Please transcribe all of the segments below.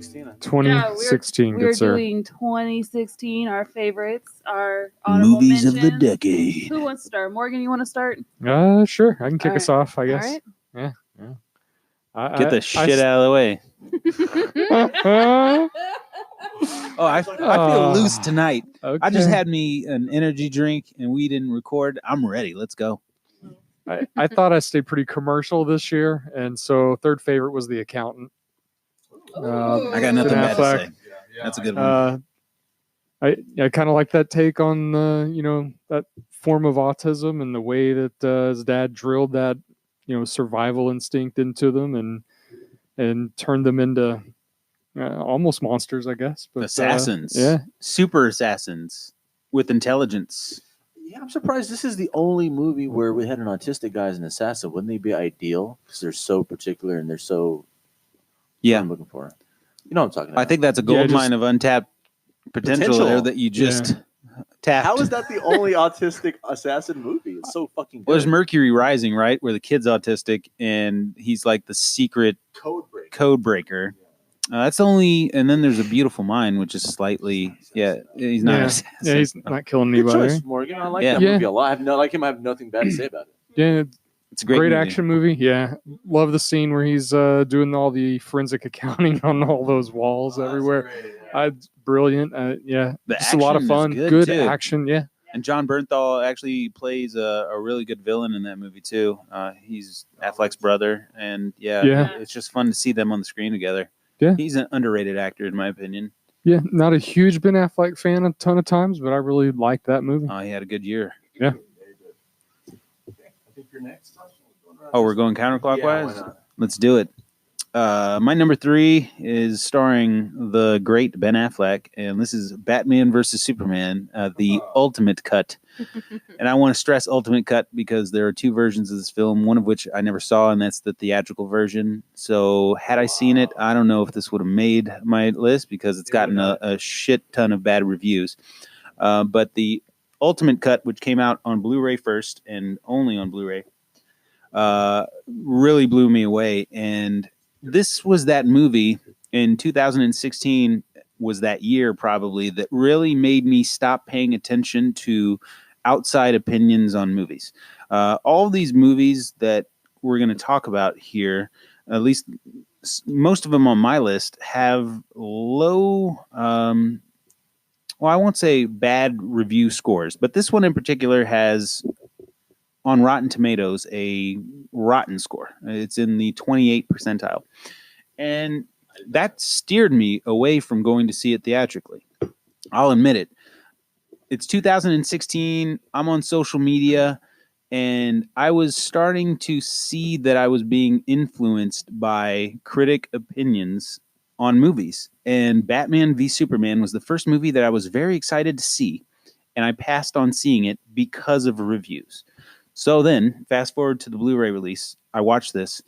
2016. 2016, we're good sir. doing 2016. Our favorites, our honorable Movies of the mentions. decade. Who wants to start? Morgan, you want to start? Sure. I can kick us off, I guess. All right. Yeah. Get the shit out of the way. I feel loose tonight. Okay. I just had me an energy drink and we didn't record. I'm ready. Let's go. I thought I stayed pretty commercial this year, and so third favorite was The Accountant. I got nothing bad to say. That's a good one. I kind of like that take on that form of autism and the way that his dad drilled that survival instinct into them and turned them into almost monsters, I guess. But, assassins. Yeah, super assassins with intelligence. Yeah, I'm surprised this is the only movie where we had an autistic guy as an assassin. Wouldn't they be ideal? Because they're so particular and they're so. Yeah, I'm looking for. You know what I'm talking about. I think that's a gold mine of untapped potential there that you just tapped. How is that the only autistic assassin movie? It's so fucking good. Well, there's Mercury Rising, right? Where the kid's autistic and he's like the secret code breaker. That's only, and then there's A Beautiful Mind, which is slightly, he's not an assassin. Yeah, he's not killing anybody. Good choice, Morgan. I like that movie a lot. I like him. I have nothing bad to say about it. Yeah, it's a great action movie. Yeah, love the scene where he's doing all the forensic accounting on all those walls everywhere. Brilliant. Just a lot of fun. Good action. Yeah. And John Bernthal actually plays a really good villain in that movie too. He's Affleck's brother, and it's just fun to see them on the screen together. Yeah, he's an underrated actor in my opinion. Yeah, not a huge Ben Affleck fan a ton of times, but I really liked that movie. Oh, he had a good year. Yeah. I think you're next. Oh, we're going counterclockwise? Yeah, let's do it. My number 3 is starring the great Ben Affleck, and this is Batman versus Superman, the ultimate cut. And I want to stress ultimate cut because there are 2 versions of this film, one of which I never saw, and that's the theatrical version. So had I seen it, I don't know if this would have made my list because it's gotten a shit ton of bad reviews. But the ultimate cut, which came out on Blu-ray first and only on Blu-ray, really blew me away. And this was that movie in 2016 was that year probably that really made me stop paying attention to outside opinions on movies. All these movies that we're going to talk about here, at least most of them on my list, have low, well, I won't say bad review scores, but this one in particular has on Rotten Tomatoes a rotten score. It's in the 28th percentile. And that steered me away from going to see it theatrically. I'll admit it. It's 2016. I'm on social media, and I was starting to see that I was being influenced by critic opinions on movies. And Batman v Superman was the first movie that I was very excited to see, and I passed on seeing it because of reviews. So then, fast forward to the Blu-ray release, I watched this,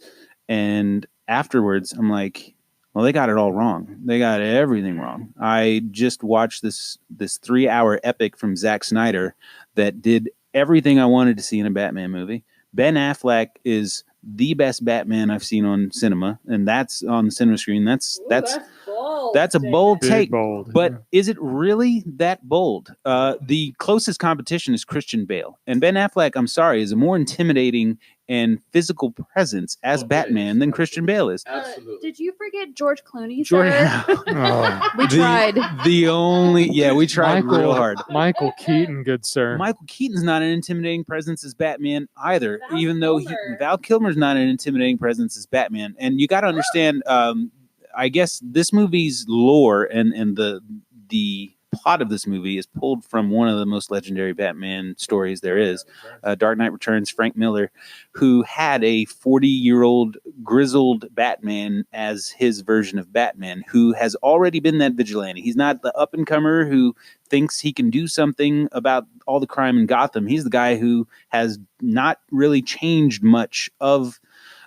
and afterwards, I'm like, well, they got it all wrong. They got everything wrong. I just watched this 3-hour epic from Zack Snyder that did everything I wanted to see in a Batman movie. Ben Affleck is the best Batman I've seen on cinema, and that's on the cinema screen. That's bold. That's a bold take. But is it really that bold? The closest competition is Christian Bale, and Ben Affleck, I'm sorry, is a more intimidating and physical presence as Batman than Christian Bale is. Absolutely. Did you forget George Clooney? We tried. We tried real hard. Michael Keaton, good sir. Michael Keaton's not an intimidating presence as Batman either, even though Val Kilmer's not an intimidating presence as Batman. And you got to understand, I guess this movie's lore and the plot of this movie is pulled from one of the most legendary Batman stories there is, Dark Knight Returns. Frank Miller, who had a 40-year-old grizzled Batman as his version of Batman, who has already been that vigilante. He's not the up-and-comer who thinks he can do something about all the crime in Gotham. He's the guy who has not really changed much of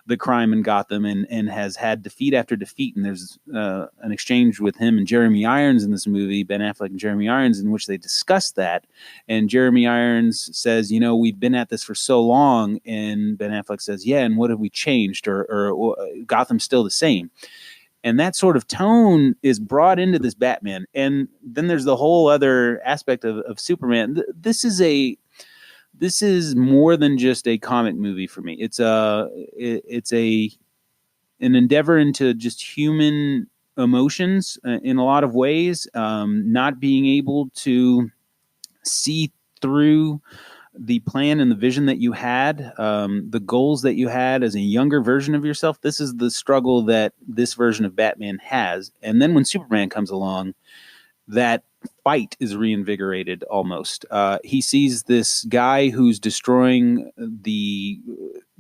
the crime in Gotham and has had defeat after defeat. And there's an exchange with him and Jeremy Irons in this movie, Ben Affleck and Jeremy Irons, in which they discuss that. And Jeremy Irons says, we've been at this for so long. And Ben Affleck says, yeah, and what have we changed? Or Gotham's still the same. And that sort of tone is brought into this Batman. And then there's the whole other aspect of Superman. This is more than just a comic movie for me. It's an endeavor into just human emotions in a lot of ways. Not being able to see through the plan and the vision that you had, the goals that you had as a younger version of yourself. This is the struggle that this version of Batman has. And then when Superman comes along, that fight is reinvigorated almost. He sees this guy who's destroying the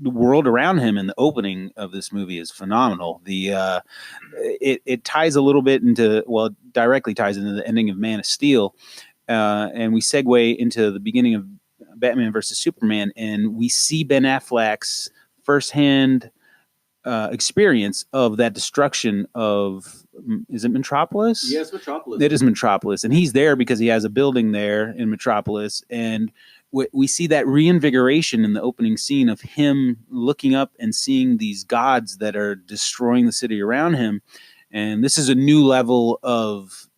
world around him, and the opening of this movie is phenomenal. It ties a little bit into, well, directly ties into the ending of Man of Steel. And we segue into the beginning of Batman versus Superman, and we see Ben Affleck's firsthand experience of that destruction of, is it Metropolis? Yes, Metropolis. It is Metropolis, and he's there because he has a building there in Metropolis, and we see that reinvigoration in the opening scene of him looking up and seeing these gods that are destroying the city around him. And this is a new level of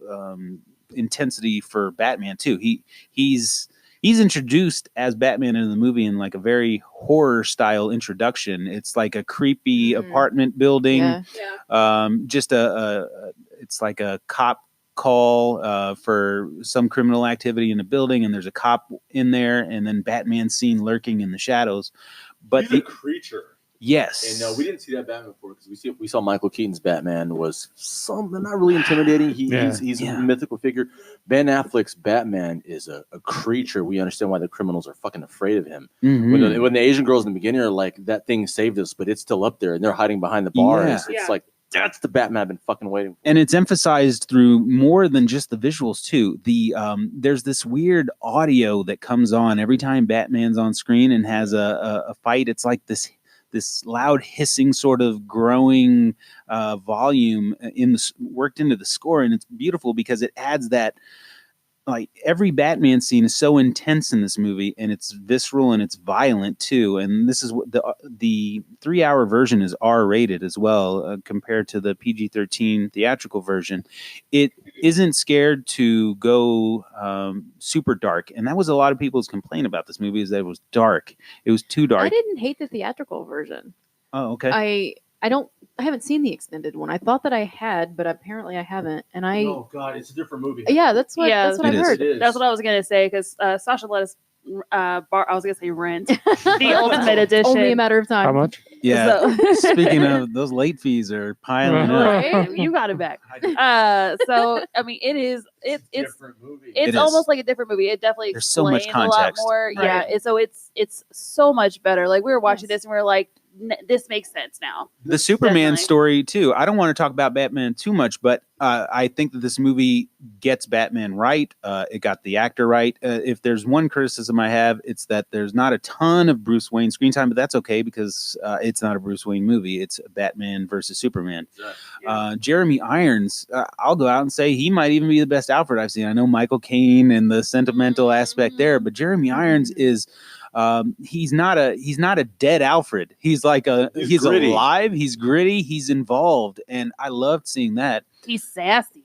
intensity for Batman too. He's introduced as Batman in the movie in like a very horror style introduction. It's like a creepy apartment building. Yeah. Just it's like a cop call for some criminal activity in a building, and there's a cop in there, and then Batman seen lurking in the shadows. But he's a creature. Yes. And we didn't see that Batman before, because we saw Michael Keaton's Batman was not really intimidating. He's a mythical figure. Ben Affleck's Batman is a creature. We understand why the criminals are fucking afraid of him. Mm-hmm. When the Asian girls in the beginning are like, that thing saved us, but it's still up there, and they're hiding behind the bar. Yeah. It's like, that's the Batman I've been fucking waiting for. And it's emphasized through more than just the visuals too. There's this weird audio that comes on every time Batman's on screen and has a fight. It's like this loud hissing sort of growing volume worked into the score, and it's beautiful because it adds that. Like every Batman scene is so intense in this movie, and it's visceral and it's violent too. And this is what the 3-hour version is R-rated as well, compared to the PG-13 theatrical version. It isn't scared to go super dark, and that was a lot of people's complaint about this movie, is that it was dark. It was too dark. I didn't hate the theatrical version. Oh, okay. I haven't seen the extended one. I thought that I had, but apparently I haven't. And Oh God, it's a different movie. Yeah, that's what Yeah, I've heard. That's what I was gonna say, because Sasha let us I was gonna say rent the Ultimate Edition. Only a matter of time. How much? Yeah. So, Speaking of, those late fees are piling up. right? You got it back. So I mean, it's different movie. It it's is. almost like a different movie. It definitely There's so much explains a lot context. more. Right. Yeah, so it's so much better. Like we were watching this and we were like, this makes sense now. The Superman Definitely. story too. I don't want to talk about Batman too much, but I think that this movie gets Batman right. It got the actor right. If there's one criticism I have, it's that there's not a ton of Bruce Wayne screen time, but that's okay because it's not a Bruce Wayne movie. It's Batman versus Superman. Jeremy Irons, I'll go out and say he might even be the best Alfred I've seen. I know Michael Caine and the sentimental aspect there, but Jeremy Irons is. He's not a dead Alfred. He's like he's gritty. alive. He's gritty. He's involved, and I loved seeing that. He's sassy.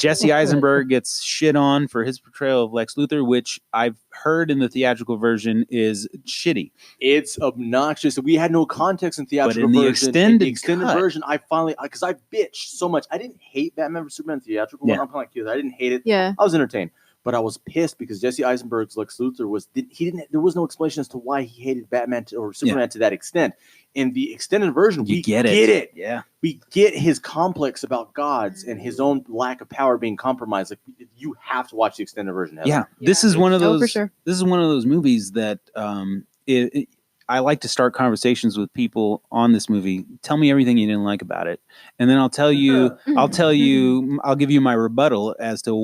Jesse Eisenberg gets shit on for his portrayal of Lex Luthor, which I've heard in the theatrical version is shitty. It's obnoxious. We had no context in theatrical in the version. In the extended cut. version, I finally, because I bitched so much. I didn't hate Batman vs Superman theatrical one. Yeah. I'm kind of like you. I didn't hate it. Yeah. I was entertained, but I was pissed because Jesse Eisenberg's Lex Luthor there was no explanation as to why he hated Batman or Superman to that extent. In the extended version, we get it. Yeah, we get his complex about gods and his own lack of power being compromised. Like, you have to watch the extended version. Heather. Yeah, this is one of Oh, those. for sure. This is one of those movies that I like to start conversations with people on this movie. Tell me everything you didn't like about it, and then I'll tell you. I'll give you my rebuttal as to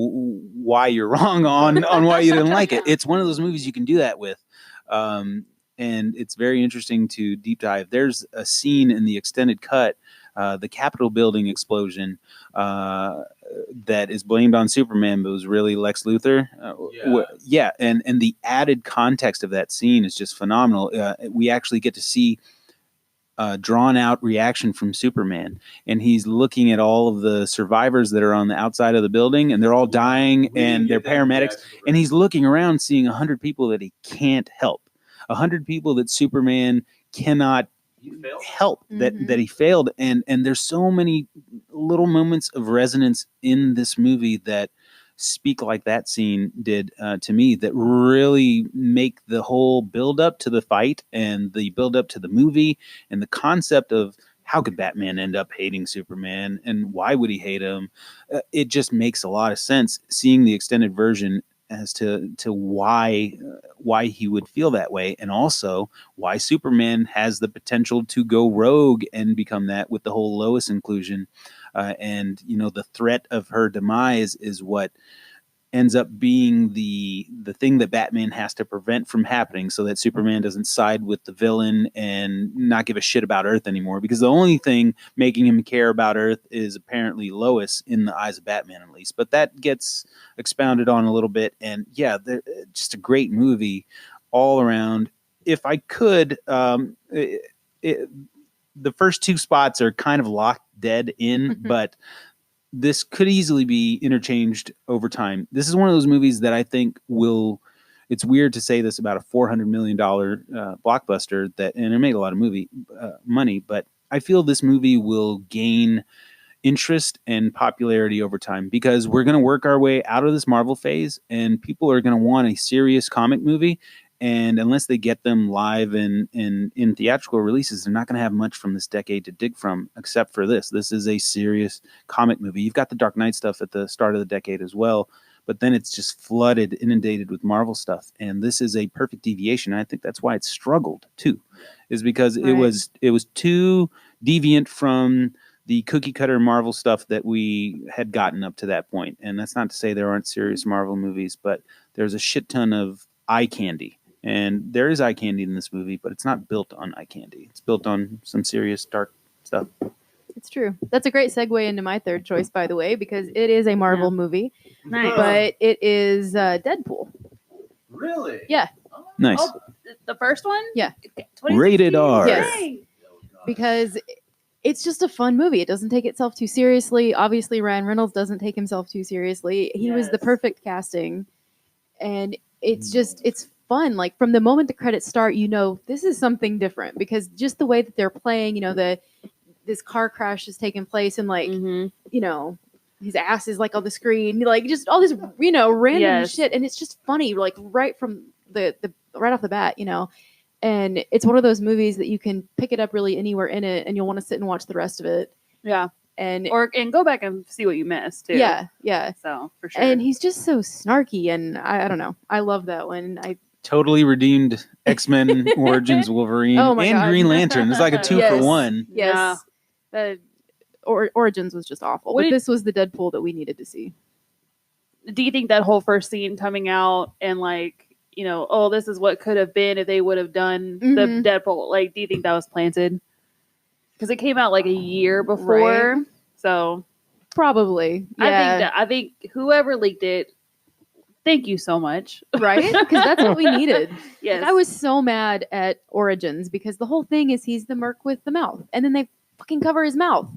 why you're wrong on why you didn't like it. It's one of those movies you can do that with. And it's very interesting to deep dive. There's a scene in the extended cut, the Capitol building explosion, that is blamed on Superman, but was really Lex Luthor. And the added context of that scene is just phenomenal. We actually get to see drawn out reaction from Superman, and he's looking at all of the survivors that are on the outside of the building, and they're all dying, and they're paramedics, and he's looking around seeing 100 people that he can't help, 100 people that Superman cannot help, that he failed, and there's so many little moments of resonance in this movie that speak like that scene did to me, that really make the whole build up to the fight and the build up to the movie and the concept of how could Batman end up hating Superman and why would he hate him. It just makes a lot of sense seeing the extended version as to why he would feel that way, and also why Superman has the potential to go rogue and become that with the whole Lois inclusion. And the threat of her demise is what ends up being the thing that Batman has to prevent from happening, so that Superman doesn't side with the villain and not give a shit about Earth anymore, because the only thing making him care about Earth is apparently Lois, in the eyes of Batman at least. But that gets expounded on a little bit, and yeah, just a great movie all around. If I could, the first two spots are kind of locked dead in, but this could easily be interchanged over time. This is one of those movies that I think will, it's weird to say this about a $400 million blockbuster and it made a lot of money, but I feel this movie will gain interest and popularity over time, because we're going to work our way out of this Marvel phase and people are going to want a serious comic movie. And unless they get them live and in theatrical releases, they're not going to have much from this decade to dig from, except for this. This is a serious comic movie. You've got the Dark Knight stuff at the start of the decade as well, but then it's just inundated with Marvel stuff. And this is a perfect deviation. And I think that's why it struggled too, is because it was too deviant from the cookie cutter Marvel stuff that we had gotten up to that point. And that's not to say there aren't serious Marvel movies, but there's a shit ton of eye candy. And there is eye candy in this movie, but it's not built on eye candy. It's built on some serious dark stuff. It's true. That's a great segue into my third choice, by the way, because it is a Marvel movie, but it is Deadpool. Really? Yeah. Nice. Oh, the first one? Yeah. Rated R. Yes. Because it's just a fun movie. It doesn't take itself too seriously. Obviously, Ryan Reynolds doesn't take himself too seriously. He was the perfect casting. And it's fun. Like, from the moment the credits start, this is something different, because just the way that they're playing, this car crash is taking place, and his ass is like on the screen, like just all this, random shit. And it's just funny, like right from the right off the bat, and it's one of those movies that you can pick it up really anywhere in it and you'll want to sit and watch the rest of it. Yeah. And go back and see what you missed too. Yeah. So for sure. And he's just so snarky, and I don't know. I love that one. I totally redeemed X-Men Origins Wolverine and God. Green Lantern. It's like a 2 for 1. Yes. Origins was just awful. But this was the Deadpool that we needed to see. Do you think that whole first scene coming out and this is what could have been if they would have done the Deadpool, like, do you think that was planted? Because it came out like a year before. Right. So probably. Yeah. I think whoever leaked it, thank you so much. Right? Because that's what we needed. Yes. Like, I was so mad at Origins because the whole thing is he's the merc with the mouth. And then they fucking cover his mouth.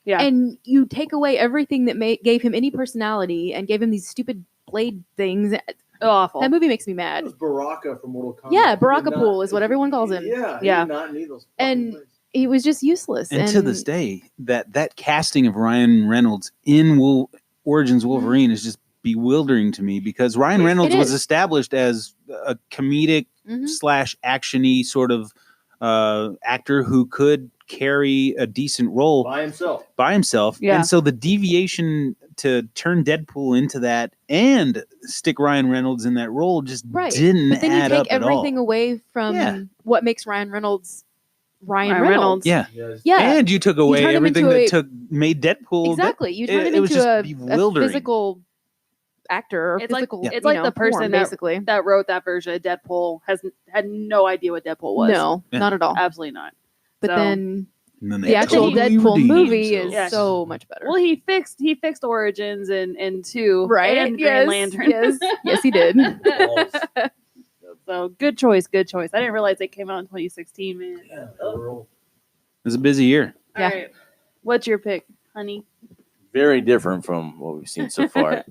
Yeah. And you take away everything that gave him any personality and gave him these stupid blade things. Awful. That movie makes me mad. It was Baraka from Mortal Kombat. Yeah, Baraka Pool is what everyone calls him. Yeah. He did not need those and things. He was just useless. And to this day, that casting of Ryan Reynolds in Origins Wolverine is just bewildering to me, because Ryan Reynolds was established as a comedic / action-y sort of actor who could carry a decent role by himself. Yeah. And so the deviation to turn Deadpool into that and stick Ryan Reynolds in that role just didn't but then add up you take everything away from what makes Ryan Reynolds Ryan Reynolds. Yeah. And you took away everything that made Deadpool. Exactly. You turned him into a physical actor. Or it's like the person basically that wrote that version of Deadpool had no idea what Deadpool was. No, not at all. Absolutely not. But then the actual Deadpool movie is so much better. Well, he fixed Origins and 2, right? And Green Lantern. Yes, he did. So good choice. I didn't realize it came out in 2016, man. Yeah, was a busy year. Yeah. All right. What's your pick, honey? Very different from what we've seen so far.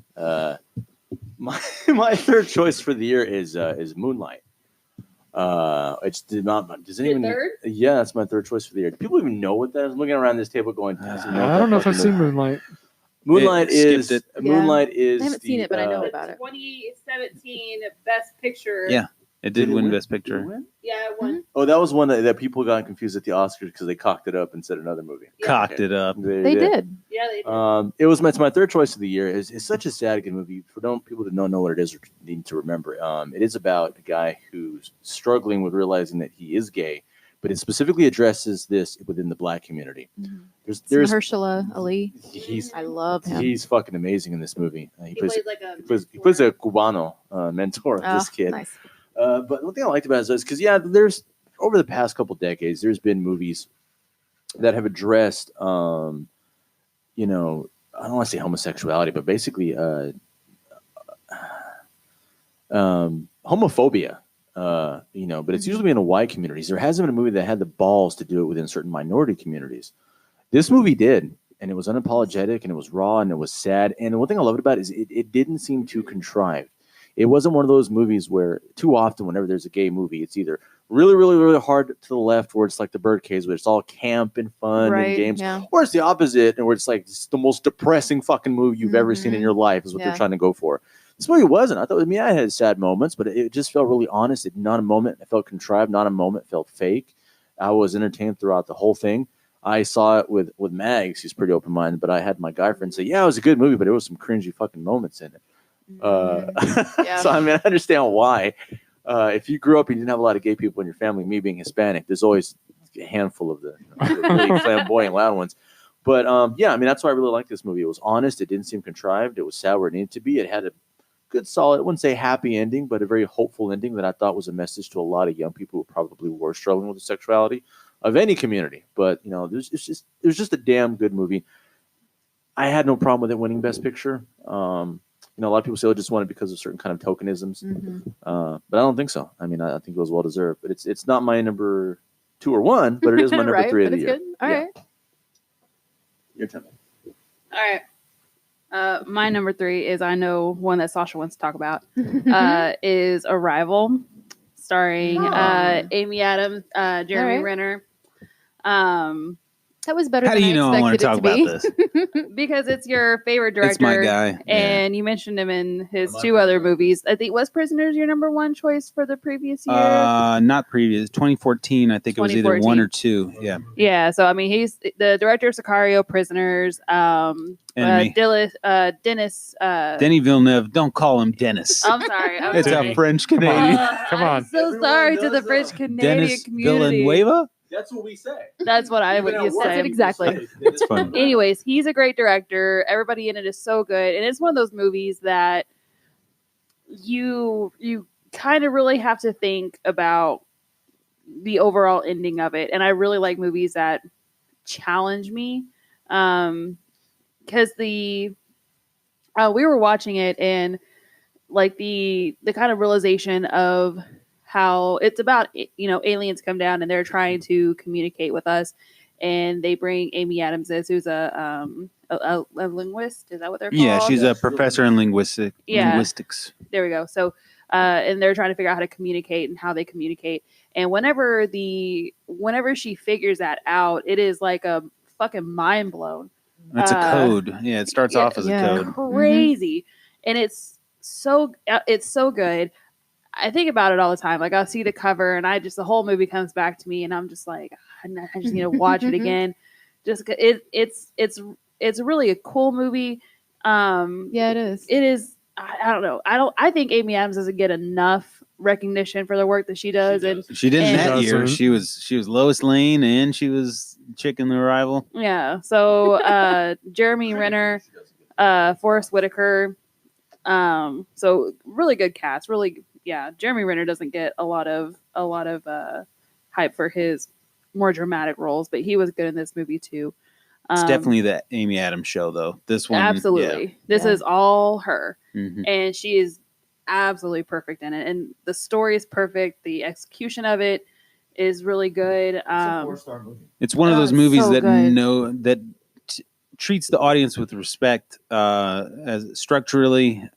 My third choice for the year is Moonlight. Does anyone? third? Yeah, that's my third choice for the year. Do people even know what that is? I'm looking around this table going, I don't know if I've seen Moonlight. Moonlight is Skipped Moonlight is. I haven't seen it, but I know about it. 2017 Best Picture. Yeah. It did win Best Picture. Did it win? Yeah, it won. Oh, that was one that people got confused at the Oscars because they cocked it up and said another movie. Cocked it up. They did. Yeah, they did. It's my third choice of the year. It's such a sad good movie. For people that don't know what it is or need to remember, it is about a guy who's struggling with realizing that he is gay, but it specifically addresses this within the Black community. Mm-hmm. There's Mahershala Ali. I love him. He's fucking amazing in this movie. He plays a a Cubano mentor of this kid. Nice. But one thing I liked about it is because there's over the past couple decades, there's been movies that have addressed, I don't want to say homosexuality, but basically homophobia. But it's usually in the white communities. There hasn't been a movie that had the balls to do it within certain minority communities. This movie did, and it was unapologetic, and it was raw, and it was sad. And the one thing I loved about it is it didn't seem too contrived. It wasn't one of those movies where too often whenever there's a gay movie, it's either really, really, really hard to the left where it's like the Birdcage, where it's all camp and fun and games, or it's the opposite, and where it's like it's the most depressing fucking movie you've ever seen in your life is what they're trying to go for. This movie wasn't. I thought, I had sad moments, but it just felt really honest. Not a moment it felt contrived. Not a moment felt fake. I was entertained throughout the whole thing. I saw it with Maggs. He's pretty open-minded, but I had my guy friend say, yeah, it was a good movie, but it was some cringy fucking moments in it. So, I understand why. If you grew up and you didn't have a lot of gay people in your family, me being Hispanic, there's always a handful of the really flamboyant, loud ones. But, that's why I really liked this movie. It was honest. It didn't seem contrived. It was sad where it needed to be. It had a good, solid, I wouldn't say happy ending, but a very hopeful ending that I thought was a message to a lot of young people who probably were struggling with the sexuality of any community. But, it was just a damn good movie. I had no problem with it winning Best Picture. A lot of people say, just won it because of certain kind of tokenisms. But I don't think so. I think it was well deserved. But it's not my number 2 or 1, but it is my number 3 of the year. Good. All right. Your turn. All right. My number 3 is, I know one that Sasha wants to talk about, is Arrival, starring Amy Adams, Jeremy Renner. That was better How than do you know I want to talk about this? Because it's your favorite director. It's my guy. And you mentioned him in his 2 other movies. I think, was Prisoners your number 1 choice for the previous year? Not previous. 2014. I think it was either 1 or 2. Yeah. Yeah. So, he's the director of Sicario, Prisoners, Dennis. Denny Villeneuve. Don't call him Dennis. I'm sorry. It's a French Canadian. Come on. I'm so sorry to the French Canadian Dennis community. Villanueva? That's what we say. That's what I would say. That's it exactly. It's funny. Anyways, he's a great director. Everybody in it is so good. And it's one of those movies that you kind of really have to think about the overall ending of it. And I really like movies that challenge me. Because we were watching it, and like the kind of realization of how it's about, aliens come down and they're trying to communicate with us, and they bring Amy Adams who's a linguist. Is that what they're called? Yeah, she's a professor in linguistics. There we go. So, and they're trying to figure out how to communicate and how they communicate. And whenever she figures that out, it is like a fucking mind blown. It's a code. Yeah, it starts off as a code. Crazy. And it's so good. I think about it all the time. Like, I'll see the cover, and the whole movie comes back to me, and I'm just like, I just need to watch it again. Just it's really a cool movie. Yeah, it is. It is. I don't know. I think Amy Adams doesn't get enough recognition for the work that she does. And she didn't that year. She was Lois Lane, and she was Chick in the Arrival. Yeah. So Jeremy Renner, Forrest Whitaker. So really good cast. Really, yeah. Jeremy Renner doesn't get a lot of hype for his more dramatic roles, but he was good in this movie too. It's definitely the Amy Adams show, though. This one, absolutely. Yeah. This is all her, and she is absolutely perfect in it. And the story is perfect. The execution of it is really good. It's a 4-star movie. It's one of those it's movies so that good. treats the audience with respect, as structurally,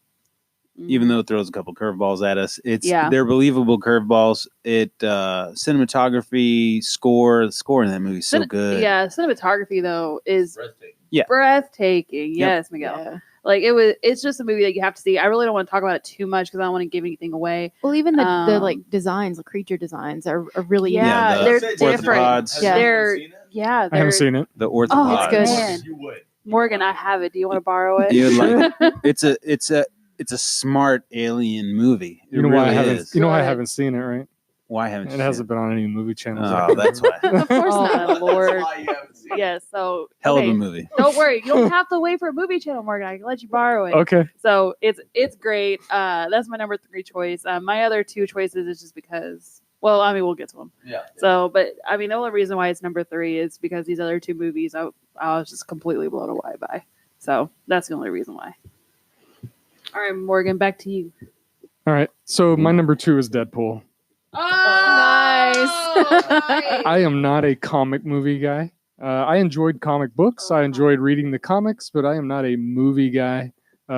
even though it throws a couple curveballs at us. They're believable curveballs. Cinematography, the score in that movie is so good. Yeah, cinematography though is breathtaking. breathtaking. Yep. Yes, Miguel. Yeah. Like it's just a movie that you have to see. I really don't want to talk about it too much because I don't want to give anything away. Well, even the like designs, the creature designs are really Yeah, they're different. orthopods. Yeah, I haven't seen it. The orthopods. good. Man. You would. Morgan, I have it. Do you want to borrow it? You would like it's a smart alien movie. It You know why I really haven't? is. You know why I haven't seen it, right? Why haven't It you hasn't seen been on any movie channels. Oh, that's why. Of course Oh not. my lord. That's why you haven't seen it. Yes. So Hell okay, of a movie. don't worry. You don't have to wait for a movie channel, Morgan. I can let you borrow it. Okay. So it's great. That's my number 3 choice. My other 2 choices is just because. Well, I mean, we'll get to them. Yeah. So, but I mean, the only reason why it's number 3 is because these other 2 movies I was just completely blown away by. So that's the only reason why. All right, Morgan, back to you. All right. So my number 2 is Deadpool. Nice. I am not a comic movie guy. I enjoyed comic books. I enjoyed reading the comics, but I am not a movie guy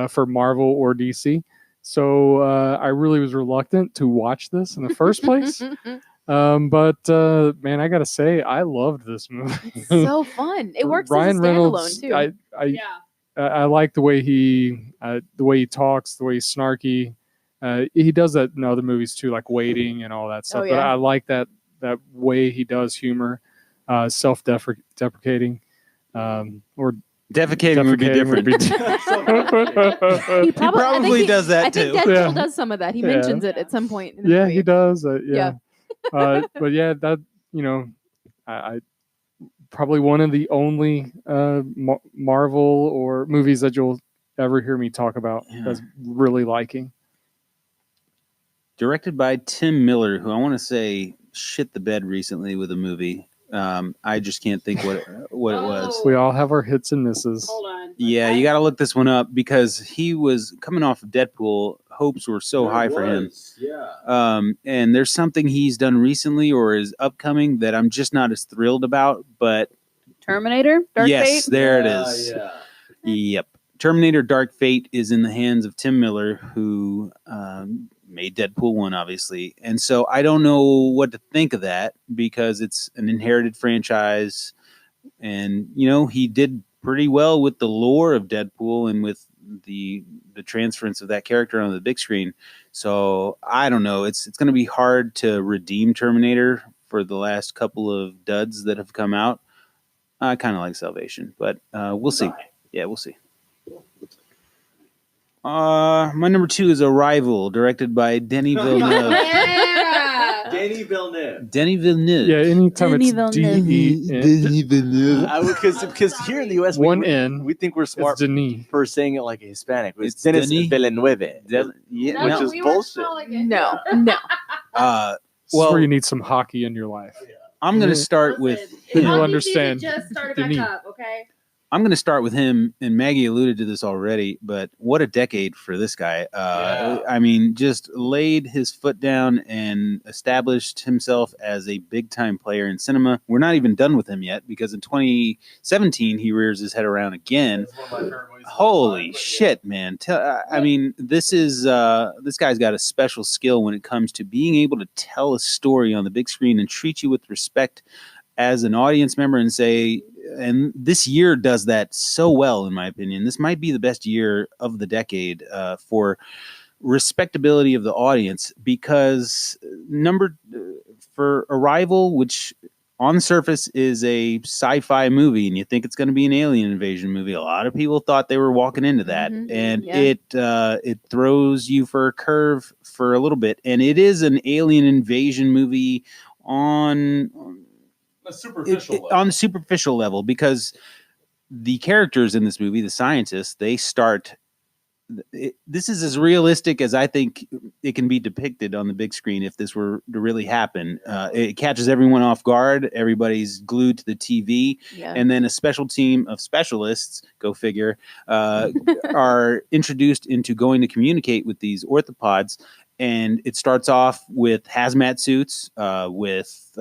for Marvel or DC. So I really was reluctant to watch this in the first place. But man, I gotta say, I loved this movie. It's so fun. It works Ryan as a standalone Reynolds, too. I like the way he talks, the way he's snarky. He does that in other movies too, like Waiting and all that stuff. yeah. But I like that way he does humor, self-deprecating, or Defecating would be different. He probably does that I think too. Deadpool Yeah. does some of that. He Yeah. mentions it at some point in the yeah, movie. he does. Yeah. But yeah, that I probably one of the only Marvel or movies that you'll ever hear me talk about as really liking. Directed by Tim Miller, who I want to say shit the bed recently with a movie. I just can't think what it was. We all have our hits and misses. Hold on. Yeah, you got to look this one up because he was coming off of Deadpool. Hopes were so high for him. Yeah. And there's something he's done recently or is upcoming that I'm just not as thrilled about. But Terminator? Dark yes, Fate? there it is. Yeah. Yep. Terminator Dark Fate is in the hands of Tim Miller, who made Deadpool 1, obviously. And so I don't know what to think of that because it's an inherited franchise. And, you know, he did pretty well with the lore of Deadpool and with the transference of that character on the big screen. So I don't know. It's going to be hard to redeem Terminator for the last couple of duds that have come out. I kind of like Salvation, but we'll see. Yeah, we'll see. My number 2 is Arrival, directed by Denis Villeneuve. Denis Villeneuve. Denis Villeneuve. Yeah, anytime Denis it's Villeneuve. D-E-N, Villeneuve. Because here in the U.S., one N, we think we're smart it's Denis. for saying it like a Hispanic. It's Denis Denis Villeneuve. Yeah, Which no. is bullshit. No. This is Well, where you need some hockey in your life. I'm going to start with Then you'll understand. Just started Denis. back up, okay? I'm going to start with him, and Maggie alluded to this already, but what a decade for this guy. I mean, just laid his foot down and established himself as a big-time player in cinema. We're not even done with him yet, because in 2017, he rears his head around again. Holy shit, man. I mean, this guy's got a special skill when it comes to being able to tell a story on the big screen and treat you with respect as an audience member and say, and this year does that so well, in my opinion. This might be the best year of the decade for respectability of the audience, because for Arrival, which on the surface is a sci-fi movie, and you think it's going to be an alien invasion movie, a lot of people thought they were walking into that, and it throws you for a curve for a little bit, and it is an alien invasion movie on a superficial level, because the characters in this movie, the scientists, this is as realistic as I think it can be depicted on the big screen if this were to really happen. It catches everyone off guard. Everybody's glued to the TV. Yeah. And then a special team of specialists, go figure, are introduced into going to communicate with these orthopods. And it starts off with hazmat suits, with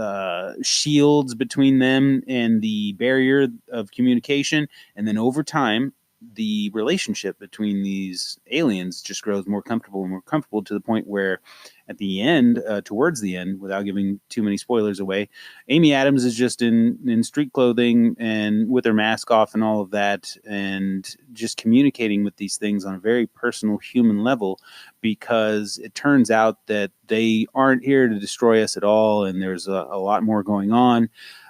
shields between them and the barrier of communication. And then over time, the relationship between these aliens just grows more comfortable and more comfortable to the point where at the end, towards the end, without giving too many spoilers away, Amy Adams is just in street clothing and with her mask off and all of that, and just communicating with these things on a very personal human level, because it turns out that they aren't here to destroy us at all, and there's a lot more going on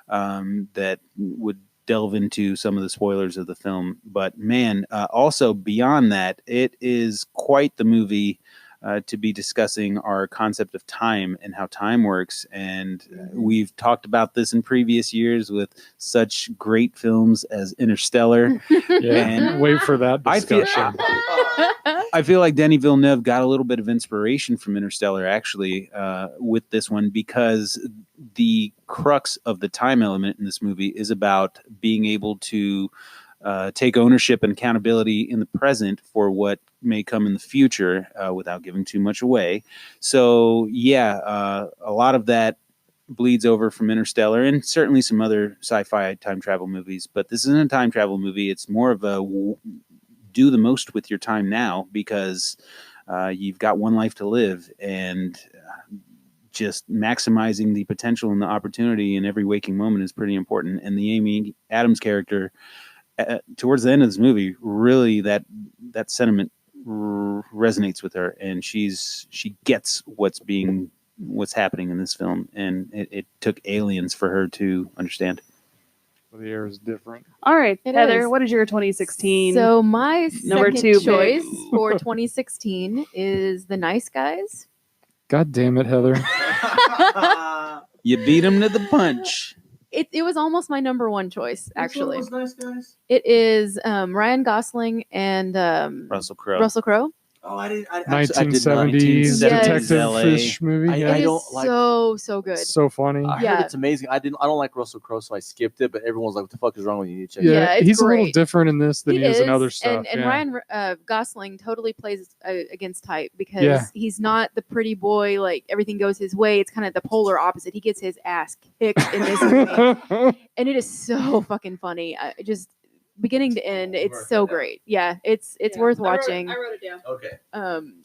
that would delve into some of the spoilers of the film. But man, also beyond that, it is quite the movie to be discussing our concept of time and how time works. And we've talked about this in previous years with such great films as Interstellar. And wait for that discussion. I feel like Denis Villeneuve got a little bit of inspiration from Interstellar, actually, with this one, because the crux of the time element in this movie is about being able to take ownership and accountability in the present for what may come in the future, without giving too much away. So a lot of that bleeds over from Interstellar and certainly some other sci-fi time travel movies, but this isn't a time travel movie. It's more of a do the most with your time now, because you've got one life to live, and just maximizing the potential and the opportunity in every waking moment is pretty important. And the Amy Adams character, towards the end of this movie, really that sentiment resonates with her, and she gets what's happening in this film, and it took Aliens for her to understand. Well, the air is different. All right, It Heather, is. what is your 2016? So my Number second two choice pick. for 2016 is The Nice Guys. God damn it, Heather. You beat him to the punch. It was almost my number one choice, actually. Which one was Nice Guys? It is Ryan Gosling and Russell Crowe. Russell Crowe. Oh, I did. 1970s Yes. detective-ish movie. I It don't is like- so good. So funny. I Yeah. heard it's amazing. I don't like Russell Crowe, so I skipped it. But everyone's like, "What the fuck is wrong with you? You need to check it Yeah, out." it's he's a little great. different in this than he is in other stuff. And yeah. Ryan Gosling totally plays against type, because Yeah. he's not the pretty boy, like everything goes his way. It's kind of the polar opposite. He gets his ass kicked in this movie, and it is so fucking funny. Just beginning to end, it's Worth so it. great. Yeah, it's worth watching. I wrote it down. Okay.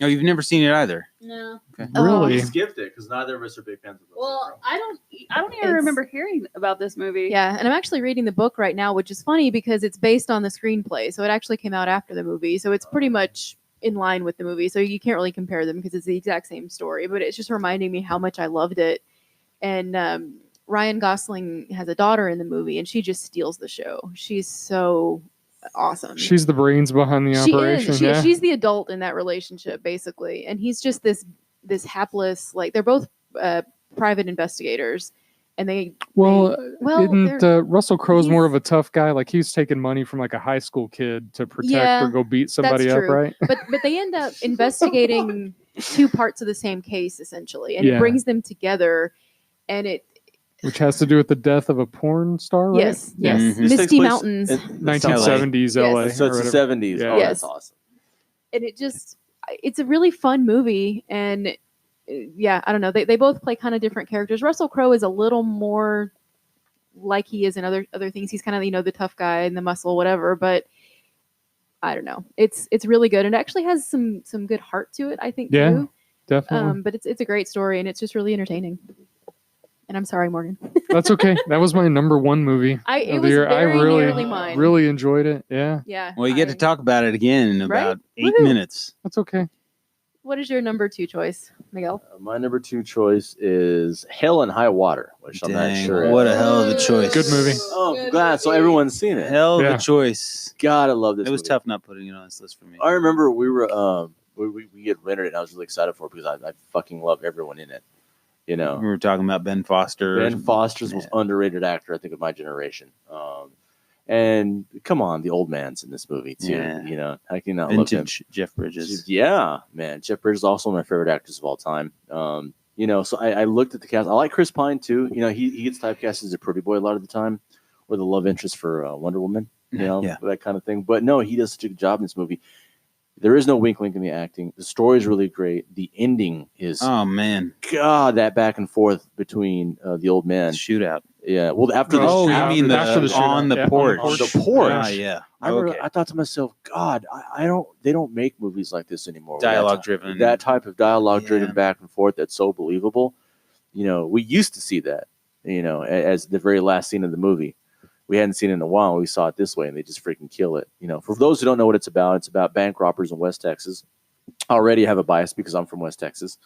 No, you've never seen it either. No. Really? We skipped it because neither of us are big fans of Russell Well, Crowe. I don't even It's- remember hearing about this movie. Yeah, and I'm actually reading the book right now, which is funny because it's based on the screenplay, so it actually came out after the movie, so it's pretty much in line with the movie. So you can't really compare them because it's the exact same story, but it's just reminding me how much I loved it. And Ryan Gosling has a daughter in the movie, and she just steals the show. She's so awesome. She's the brains behind the operation. She is. Yeah. She's the adult in that relationship, basically, and he's just this hapless. Like, they're both private investigators, and Well, well, isn't Russell Crowe's more he's- of a tough guy? Like, he's taking money from like a high school kid to protect Yeah, or go beat somebody up, true. right? but they end up investigating two parts of the same case, essentially, and Yeah. it brings them together, and it. Which has to do with the death of a porn star, right? Yes, yes, Mhm. This takes Misty place Mountains, in- 1970s Yes. LA. So or it's the whatever. 70s. Yeah. Oh, Yes. that's awesome. and it's a really fun movie, and I don't know, they both play kind of different characters. Russell Crowe is a little more like he is in other things. He's kind of, the tough guy and the muscle, whatever, but I don't know, it's really good, and it actually has some good heart to it, I think. Yeah, too. Definitely. But it's a great story, and it's just really entertaining. And I'm sorry, Morgan. That's okay. That was my number one movie It of the was year. I very really, nearly mine. really enjoyed it. Yeah, Yeah. Well, you get to talk about it again in Right? about 8 Woohoo. minutes. that's okay. What is your number 2 choice, Miguel? My number 2 choice is Hell and High Water, which I'm not Dang, sure. what a hell of a choice. Good movie. Oh, glad. So everyone's seen it. Hell of Yeah. a choice. God, I love this. It was movie. tough not putting it on this list for me. I remember we were we had rented it, and I was really excited for it because I fucking love everyone in it. You know, We were talking about Ben Foster. Ben Foster's most underrated actor, I think, of my generation. And come on, the old man's in this movie too. Yeah. You know, how can you not love him? Vintage Jeff Bridges. Yeah, man. Jeff Bridges is also one of my favorite actors of all time. You know, so I looked at the cast. I like Chris Pine too. You know, he gets typecast as a pretty boy a lot of the time, or the love interest for Wonder Woman. You know, Yeah. that kind of thing. But no, he does such a good job in this movie. There is no wink link in the acting. The story is really great. The ending is oh man, God, that back and forth between the old man shootout. Yeah, well, after the Oh, you after mean the after the shootout. shootout. on the Yeah, porch? On the porch. Ah, yeah. I remember, Okay. I thought to myself, God, I don't. They don't make movies like this anymore. Dialogue driven. That type of dialogue Yeah. driven back and forth. That's so believable. You know, we used to see that. You know, as the very last scene of the movie. We hadn't seen it in a while. We saw it this way, and they just freaking kill it. You know, for those who don't know what it's about bank robbers in West Texas. I already have a bias because I'm from West Texas.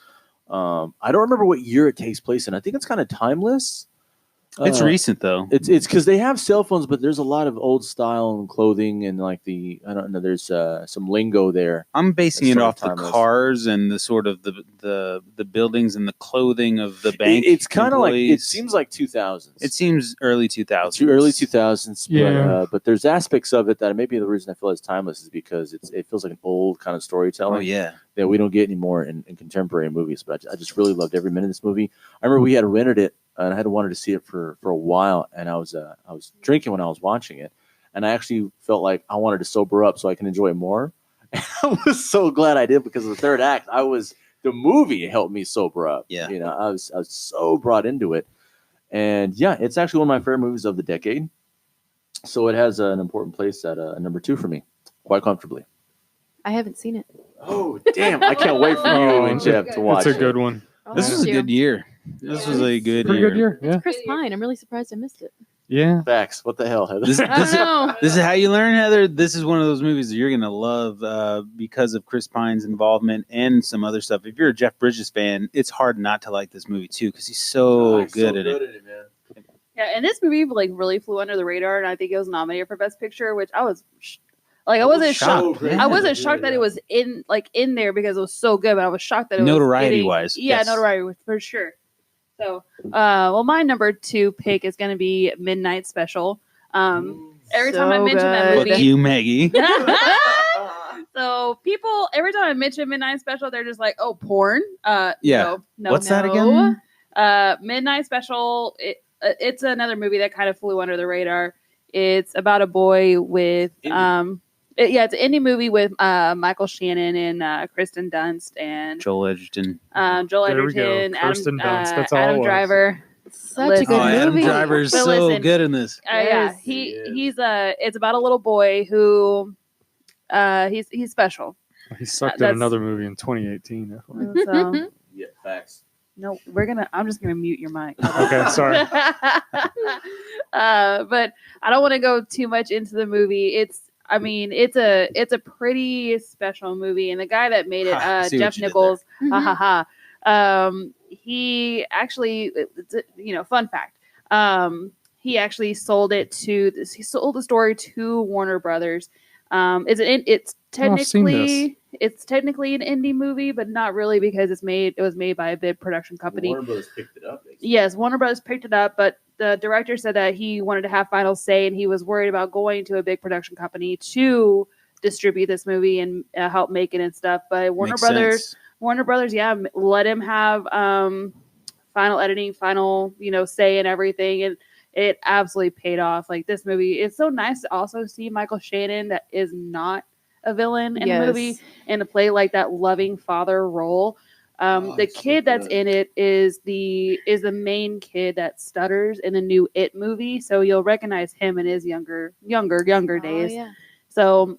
I don't remember what year it takes place in. I think it's kind of timeless. It's recent though. It's because they have cell phones, but there's a lot of old style and clothing and like I don't know. There's some lingo there. I'm basing It's it sort of off the timeless. cars and the sort of the buildings and the clothing of the bank. It's kind of like it employees. seems like 2000s. It seems early 2000s. It's early 2000s. Yeah. But there's aspects of it that maybe the reason I feel it's timeless is because it feels like an old kind of storytelling. Oh yeah. That we don't get anymore in contemporary movies. But I just really loved every minute of this movie. I remember we had rented it. And I had wanted to see it for a while, and I was drinking when I was watching it, and I actually felt like I wanted to sober up so I can enjoy it more. And I was so glad I did because of the third act. The movie helped me sober up. Yeah. You know, I was so brought into it, and yeah, it's actually one of my favorite movies of the decade. So it has an important place at number 2 for me, quite comfortably. I haven't seen it. Oh damn! I can't wait for you and Jeff to watch. It's a it. good one. This was a good year. This was a good Pretty year. good year. Yeah. Chris Pine. I'm really surprised I missed it. Yeah. Facts. What the hell, Heather? This, I don't know. this is how you learn, Heather. This is one of those movies that you're gonna love because of Chris Pine's involvement and some other stuff. If you're a Jeff Bridges fan, it's hard not to like this movie too because he's so good at it. man. Yeah, and this movie like really flew under the radar, and I think it was nominated for Best Picture, which I was I wasn't shocked. Yeah. I wasn't shocked that it was in there because it was so good, but I was shocked that it was Notoriety getting- wise, Yeah, yes. notoriety for sure. So, well, my number 2 pick is going to be Midnight Special. Every time I So mention that good. movie, Fuck you, Maggie. so people every time I mention Midnight Special, they're just like, "Oh, porn." Yeah. No, What's that no. again? Midnight Special. It's another movie that kind of flew under the radar. It's about a boy with it's an indie movie with Michael Shannon and Kristen Dunst and Joel Edgerton. Joel There we go. Edgerton, Kirsten Dunst, that's all it Adam was. Driver. Such Listen. a good Oh, Adam movie. Driver's But so listen, good in this. Yeah, Yes. he's it's about a little boy who he's special. He sucked in That's- another movie in 2018. I thought. So Yeah, facts. no, I'm just gonna mute your mic. Okay, sorry. But I don't want to go too much into the movie. It's a pretty special movie, and the guy that made it, I see what Jeff you did Nichols, Mhm. ha ha ha. He actually, fun fact, he actually sold the story to Warner Brothers. It's I've seen technically an indie movie, but not really because it was made by a big production company. Warner Brothers picked it up. basically. Yes, Warner Brothers picked it up, but the director said that he wanted to have final say, and he was worried about going to a big production company to distribute this movie and help make it and stuff. But Makes sense. Warner Brothers, let him have final editing, final say and everything, and it absolutely paid off. Like this movie, it's so nice to also see Michael Shannon that is not a villain in a movie and to play like that loving father role. The so kid that's good. in it is the main kid that stutters in the new It movie, so you'll recognize him in his younger days. yeah. So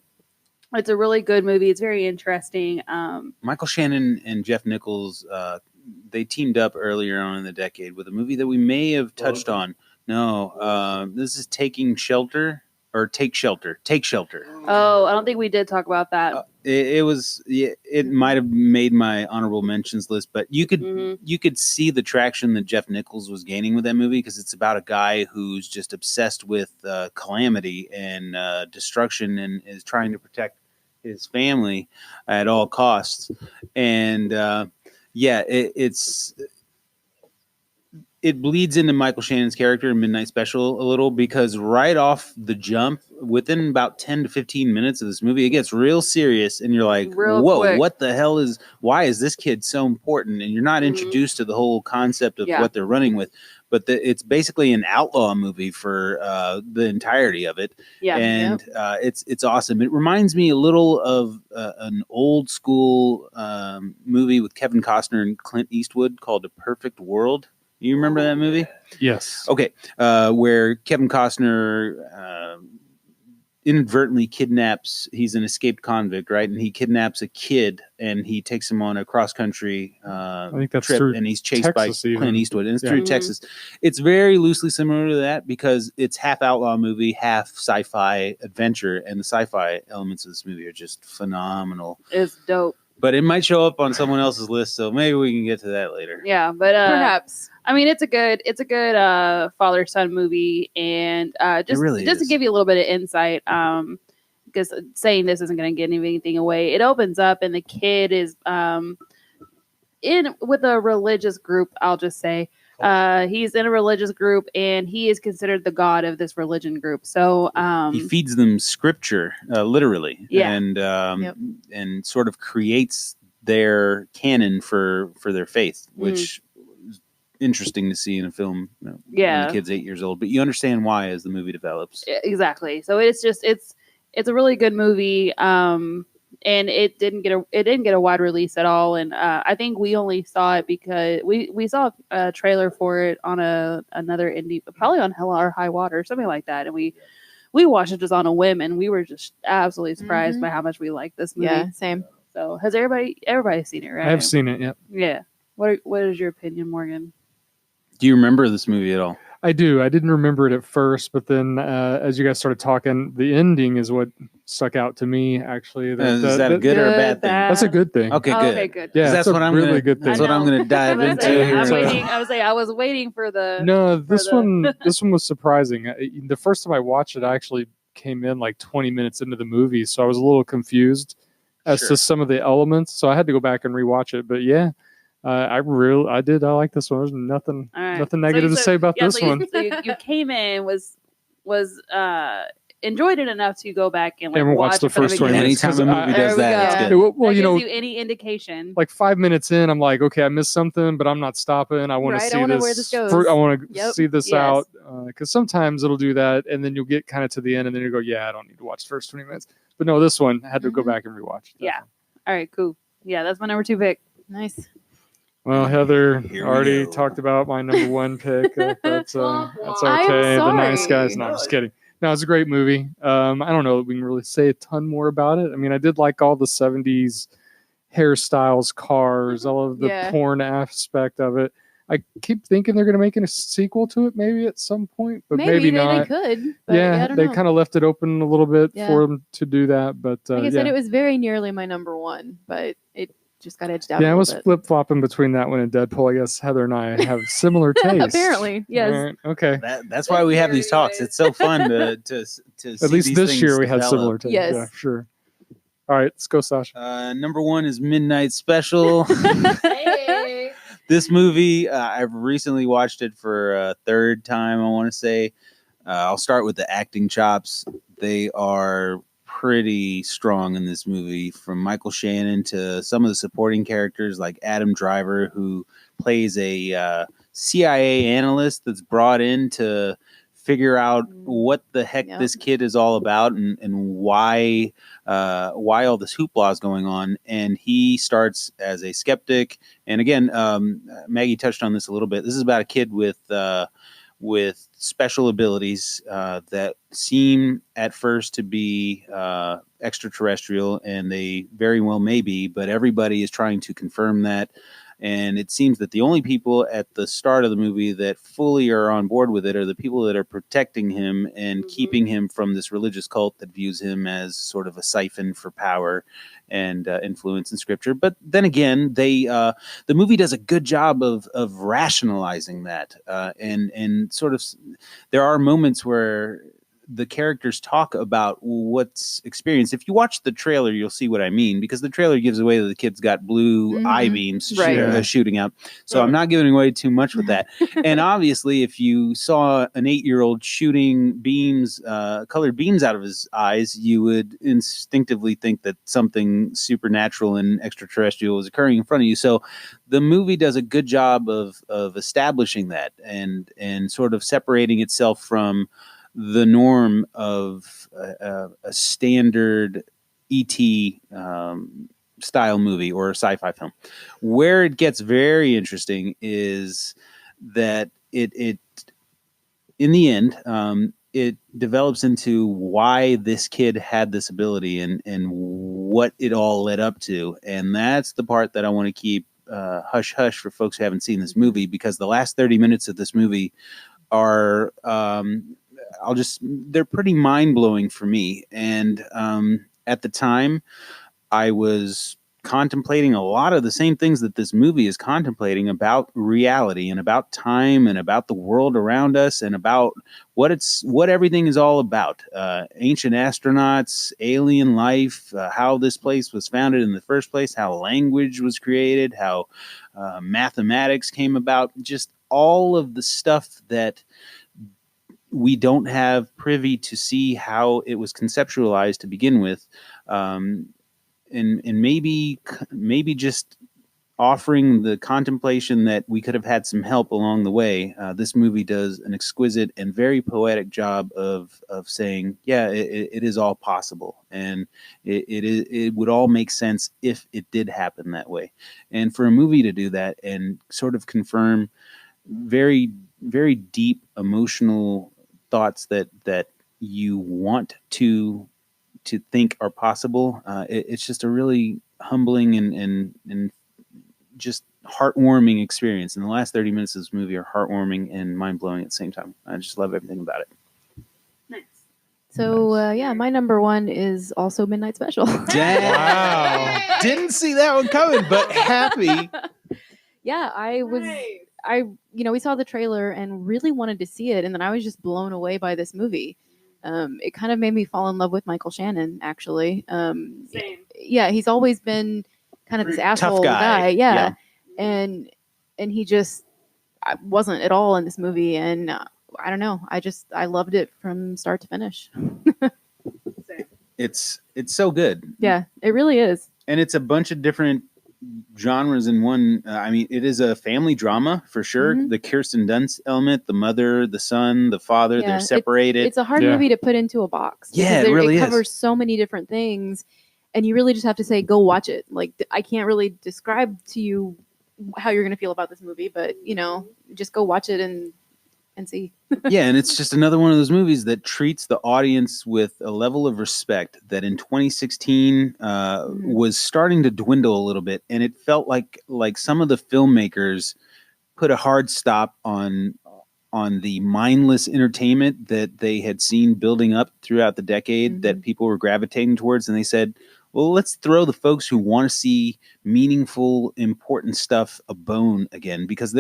it's a really good movie. It's very interesting. Michael Shannon and Jeff Nichols, they teamed up earlier on in the decade with a movie that we may have touched on. No, this is Take Shelter. Take Shelter. Oh, I don't think we did talk about that. It might have made my honorable mentions list, but you could Mhm. you could see the traction that Jeff Nichols was gaining with that movie because it's about a guy who's just obsessed with calamity and destruction and is trying to protect his family at all it it bleeds into Michael Shannon's character in Midnight Special a little, because right off the jump, within about 10 to 15 minutes of this movie, it gets real serious, and you're like, whoa, quick. what the hell why is this kid so important? And you're not introduced to the whole concept of what they're running with. But it's basically an outlaw movie for the entirety of it. Yeah. And it's awesome. It reminds me a little of an old school movie with Kevin Costner and Clint Eastwood called A Perfect World. You remember that movie? Yes. Okay. Where Kevin Costner inadvertently kidnaps, he's an escaped convict, right? And he kidnaps a kid and he takes him on a cross-country I think that's trip, through and he's chased Texas by even. Clint Eastwood. And it's through Texas. It's very loosely similar to that because it's half outlaw movie, half sci-fi adventure, and the sci-fi elements of this movie are just phenomenal. It's dope. But it might show up on someone else's list, so maybe we can get to that later. Yeah, but Perhaps. I mean, it's a good father-son movie, and just to give you a little bit of insight, because saying this isn't going to give anything away. It opens up, and the kid is in with a religious group. I'll just say he's in a religious group, and he is considered the god of this religion group. So he feeds them scripture, literally, and sort of creates their canon for their faith, which. Interesting to see in a film when the kid's 8 years old, but you understand why as the movie develops. Exactly. So it's a really good movie, and it didn't get a wide release at all. And I think we only saw it because we saw a trailer for it on another indie, probably on Hell or High Water or something like that, and we watched it just on a whim, and we were just absolutely surprised by how much we liked this movie. Yeah, same. So has everybody seen it, right? I have seen it. Yep. Yeah. What is your opinion, Morgan? Do you remember this movie at all? I do. I didn't remember it at first, but then as you guys started talking, the ending is what stuck out to me. Actually, is that a good or a bad thing? That's a good thing. Okay, good. Okay, good. Yeah, that's what I'm really good thing. That's what I'm going to dive into here. I was waiting for the. No, this one was surprising. The first time I watched it, I actually came in like 20 minutes into the movie, so I was a little confused as to some of the elements. So I had to go back and rewatch it. But yeah. I like this one. There's nothing negative to say about this one. So you came in, was enjoyed it enough to go back and watch the first 20 minutes. Anytime a movie does that, it's good. Well, you know, any indication. Like 5 minutes in, I'm like, okay, I missed something, but I'm not stopping. I want to see this. Where this goes. I want to see this out because sometimes it'll do that, and then you'll get kind of to the end, and then you go, yeah, I don't need to watch the first 20 minutes. But no, this one I had to go back and rewatch. Yeah. All right. Cool. Yeah, that's my number 2 pick. Nice. Well, Heather already talked about my number 1 pick. That's okay. The Nice Guys. No, I'm just kidding. No, it's a great movie. I don't know that we can really say a ton more about it. I mean, I did like all the 70s hairstyles, cars, all of the porn aspect of it. I keep thinking they're going to make a sequel to it maybe at some point, but maybe not. They could. But yeah, they kind of left it open a little bit for them to do that. But like I said, it was very nearly my number 1, but it just got edged out. Yeah, I was flip flopping between that one and Deadpool. I guess Heather and I have similar tastes. Apparently, yes. Right, okay. That's why we have these talks. It's so fun to see at least this year we develop. had similar tastes. Yes, yeah, sure. All right, let's go, Sasha. Number 1 is Midnight Special. Hey. This movie, I've recently watched it for a 3rd time. I want to say. I'll start with the acting chops. They are pretty strong in this movie, from Michael Shannon to some of the supporting characters like Adam Driver, who plays a CIA analyst that's brought in to figure out what the heck this kid is all about and why all this hoopla is going on. And he starts as a skeptic. And again, Maggie touched on this a little bit. This is about a kid with special abilities that seem at first to be extraterrestrial, and they very well may be, but everybody is trying to confirm that. And it seems that the only people at the start of the movie that fully are on board with it are the people that are protecting him and keeping him from this religious cult that views him as sort of a siphon for power and influence in scripture. But then again, the movie does a good job of rationalizing that, and sort of there are moments where the characters talk about what's experienced. If you watch the trailer, you'll see what I mean, because the trailer gives away that the kid's got blue eye beams shooting out. So I'm not giving away too much with that. And obviously, if you saw an 8-year-old shooting beams, colored beams out of his eyes, you would instinctively think that something supernatural and extraterrestrial was occurring in front of you. So the movie does a good job of establishing that and sort of separating itself from the norm of a standard E.T. Style movie or a sci-fi film. Where it gets very interesting is that it in the end, it develops into why this kid had this ability and what it all led up to. And that's the part that I want to keep hush hush for folks who haven't seen this movie, because the last 30 minutes of this movie are they're pretty mind-blowing for me. And at the time, I was contemplating a lot of the same things that this movie is contemplating about reality and about time and about the world around us and about what everything is all about. Ancient astronauts, alien life, how this place was founded in the first place, how language was created, how mathematics came about, just all of the stuff that we don't have privy to see how it was conceptualized to begin with. And maybe just offering the contemplation that we could have had some help along the way. This movie does an exquisite and very poetic job of saying, yeah, it is all possible. And it would all make sense if it did happen that way. And for a movie to do that and sort of confirm very, very deep emotional thoughts that you want to think are possible, it's just a really humbling and just heartwarming experience. And the last 30 minutes of this movie are heartwarming and mind-blowing at the same time. I just love everything about it. Nice. So my number one is also Midnight Special. Dang. Wow. Didn't see that one coming, but happy. Yeah, we saw the trailer and really wanted to see it, and then I was just blown away by this movie. It kind of made me fall in love with Michael Shannon, actually. Same. Yeah, he's always been kind of this asshole guy. Yeah. And he just wasn't at all in this movie, and I don't know. I loved it from start to finish. It's so good. Yeah, it really is. And it's a bunch of different genres in one. It is a family drama for sure. Mm-hmm. The Kirsten Dunst element, the mother, the son, the father, they're separated. It's a hard movie to put into a box. Yeah, it really covers so many different things, and you really just have to say, go watch it. Like, I can't really describe to you how you're going to feel about this movie, but just go watch it and see. Yeah, and it's just another one of those movies that treats the audience with a level of respect that in 2016 was starting to dwindle a little bit, and it felt like some of the filmmakers put a hard stop on the mindless entertainment that they had seen building up throughout the decade that people were gravitating towards, and they said, well, let's throw the folks who want to see meaningful, important stuff a bone again, because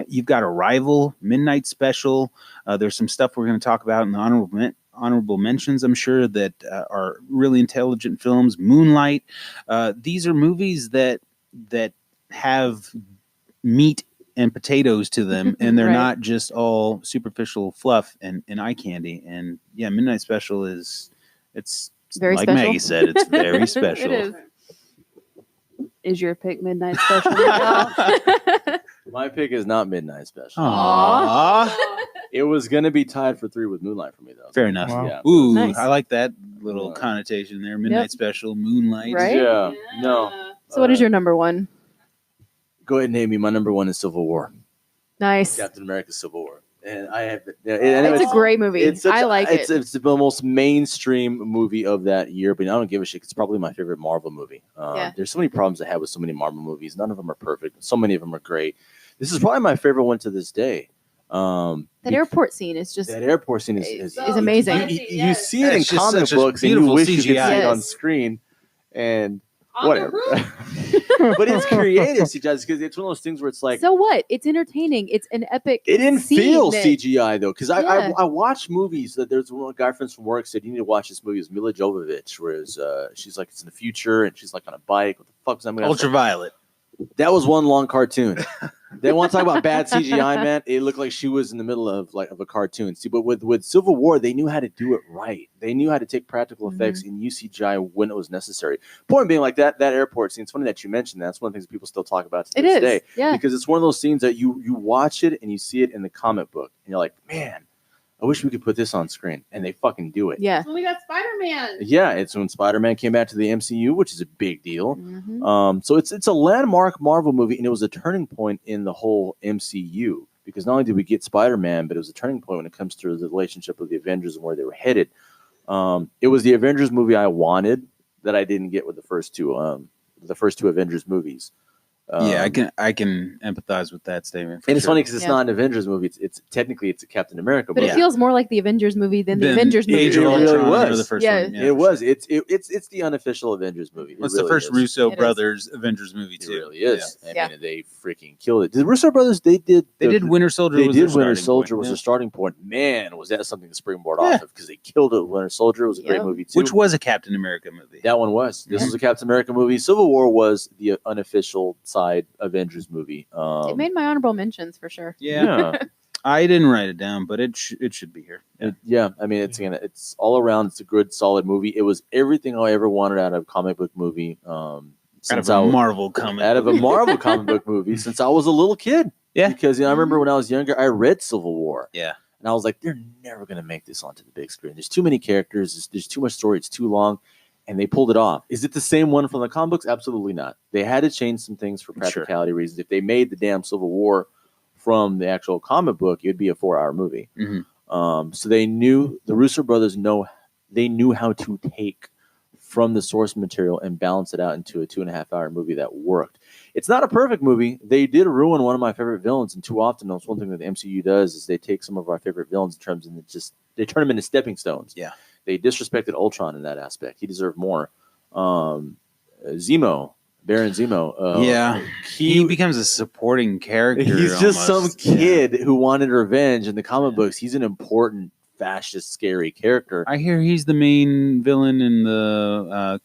you've got Arrival, Midnight Special. There's some stuff we're going to talk about in the honorable mentions, I'm sure, that are really intelligent films. Moonlight. These are movies that have meat and potatoes to them, and they're not just all superficial fluff and eye candy. And yeah, Midnight Special it's very like special. Maggie said, it's very special. It Is your pick Midnight Special? My pick is not Midnight Special. Aww. It was going to be tied for 3 with Moonlight for me, though. Fair enough. Wow. Yeah. Ooh, Nice. I like that little connotation there. Midnight Special, Moonlight. Right? Yeah. No. So what is your number one? Go ahead and name me. My number one is Civil War. Nice. Captain America Civil War. And I have It's a great movie. I like it. It's the most mainstream movie of that year, but I don't give a shit. It's probably my favorite Marvel movie. There's so many problems I have with so many Marvel movies. None of them are perfect. So many of them are great. This is probably my favorite one to this day. That airport scene is just is amazing. You see it in It's just comic such a books, and you beautiful wish you could see CGI. it on Yes. screen. And whatever. But it's creative CGI because it's one of those things where it's like, so what? It's entertaining. It's an epic. it didn't scene feel that- CGI though, because Yeah. I watch movies that there's one guy friends from work said you need to watch this movie. It's Mila Jovovich, whereas she's like it's in the future and she's like on a bike. What the fuck's that movie? Ultraviolet. That was one long cartoon. They want to talk about bad CGI, man. It looked like she was in the middle of a cartoon. See, but with Civil War, they knew how to do it right. They knew how to take practical effects and use CGI when it was necessary. Point being, like that airport scene. It's funny that you mentioned that. That's one of the things people still talk about to this day. Yeah. Because it's one of those scenes that you watch it and you see it in the comic book, and you're like, man, I wish we could put this on screen, and they fucking do it. Yeah. Well, we got Spider-Man. Yeah, it's when Spider-Man came back to the MCU, which is a big deal. Mhm. So it's a landmark Marvel movie, and it was a turning point in the whole MCU because not only did we get Spider-Man, but it was a turning point when it comes to the relationship of the Avengers and where they were headed. It was the Avengers movie I wanted that I didn't get with the first two Avengers movies. Yeah, I can empathize with that statement. And it's funny because it's Yeah. not an Avengers movie. It's technically a Captain America But movie. it feels more like the Avengers movie than the Then Avengers movie. Age of It really Ultron was. or the first Yeah. one. It was. It's the unofficial Avengers movie. It's really the first is. Russo It is. brothers Avengers movie It too. really is. Yeah. I mean, they freaking killed it. The Russo brothers, they did Winter Soldier. They was did their Winter starting Soldier point. was Yeah. a starting point. Man, was that something to springboard Yeah. off of because they killed it. Winter Soldier was a great Yep. movie too. Which was a Captain America movie. that one was. This was a Captain America movie. Civil War was the unofficial side Avengers movie. It made my honorable mentions for sure. Yeah, I didn't write it down, but it should be here. Yeah. I mean, it's all around. It's a good, solid movie. It was everything I ever wanted out of a comic book movie. Out of a Marvel comic. Out of a Marvel comic book movie since I was a little kid. Yeah. Because I remember when I was younger, I read Civil War. Yeah. And I was like, they're never going to make this onto the big screen. There's too many characters. There's too much story. It's too long. And they pulled it off. Is it the same one from the comic books? Absolutely not. They had to change some things for practicality reasons. If they made the damn Civil War from the actual comic book, it would be a 4-hour movie. Mhm. So they knew, the Russo brothers they knew how to take from the source material and balance it out into a 2.5-hour movie that worked. It's not a perfect movie. They did ruin one of my favorite villains, and too often that's one thing that the MCU does is they take some of our favorite villains in terms and they turn them into stepping stones. Yeah. They disrespected Ultron in that aspect. He deserved more. Zemo, Baron Zemo. Yeah. He becomes a supporting character. He's just almost. some kid who wanted revenge. In the comic books, he's an important fascist, scary character. I hear he's the main villain in the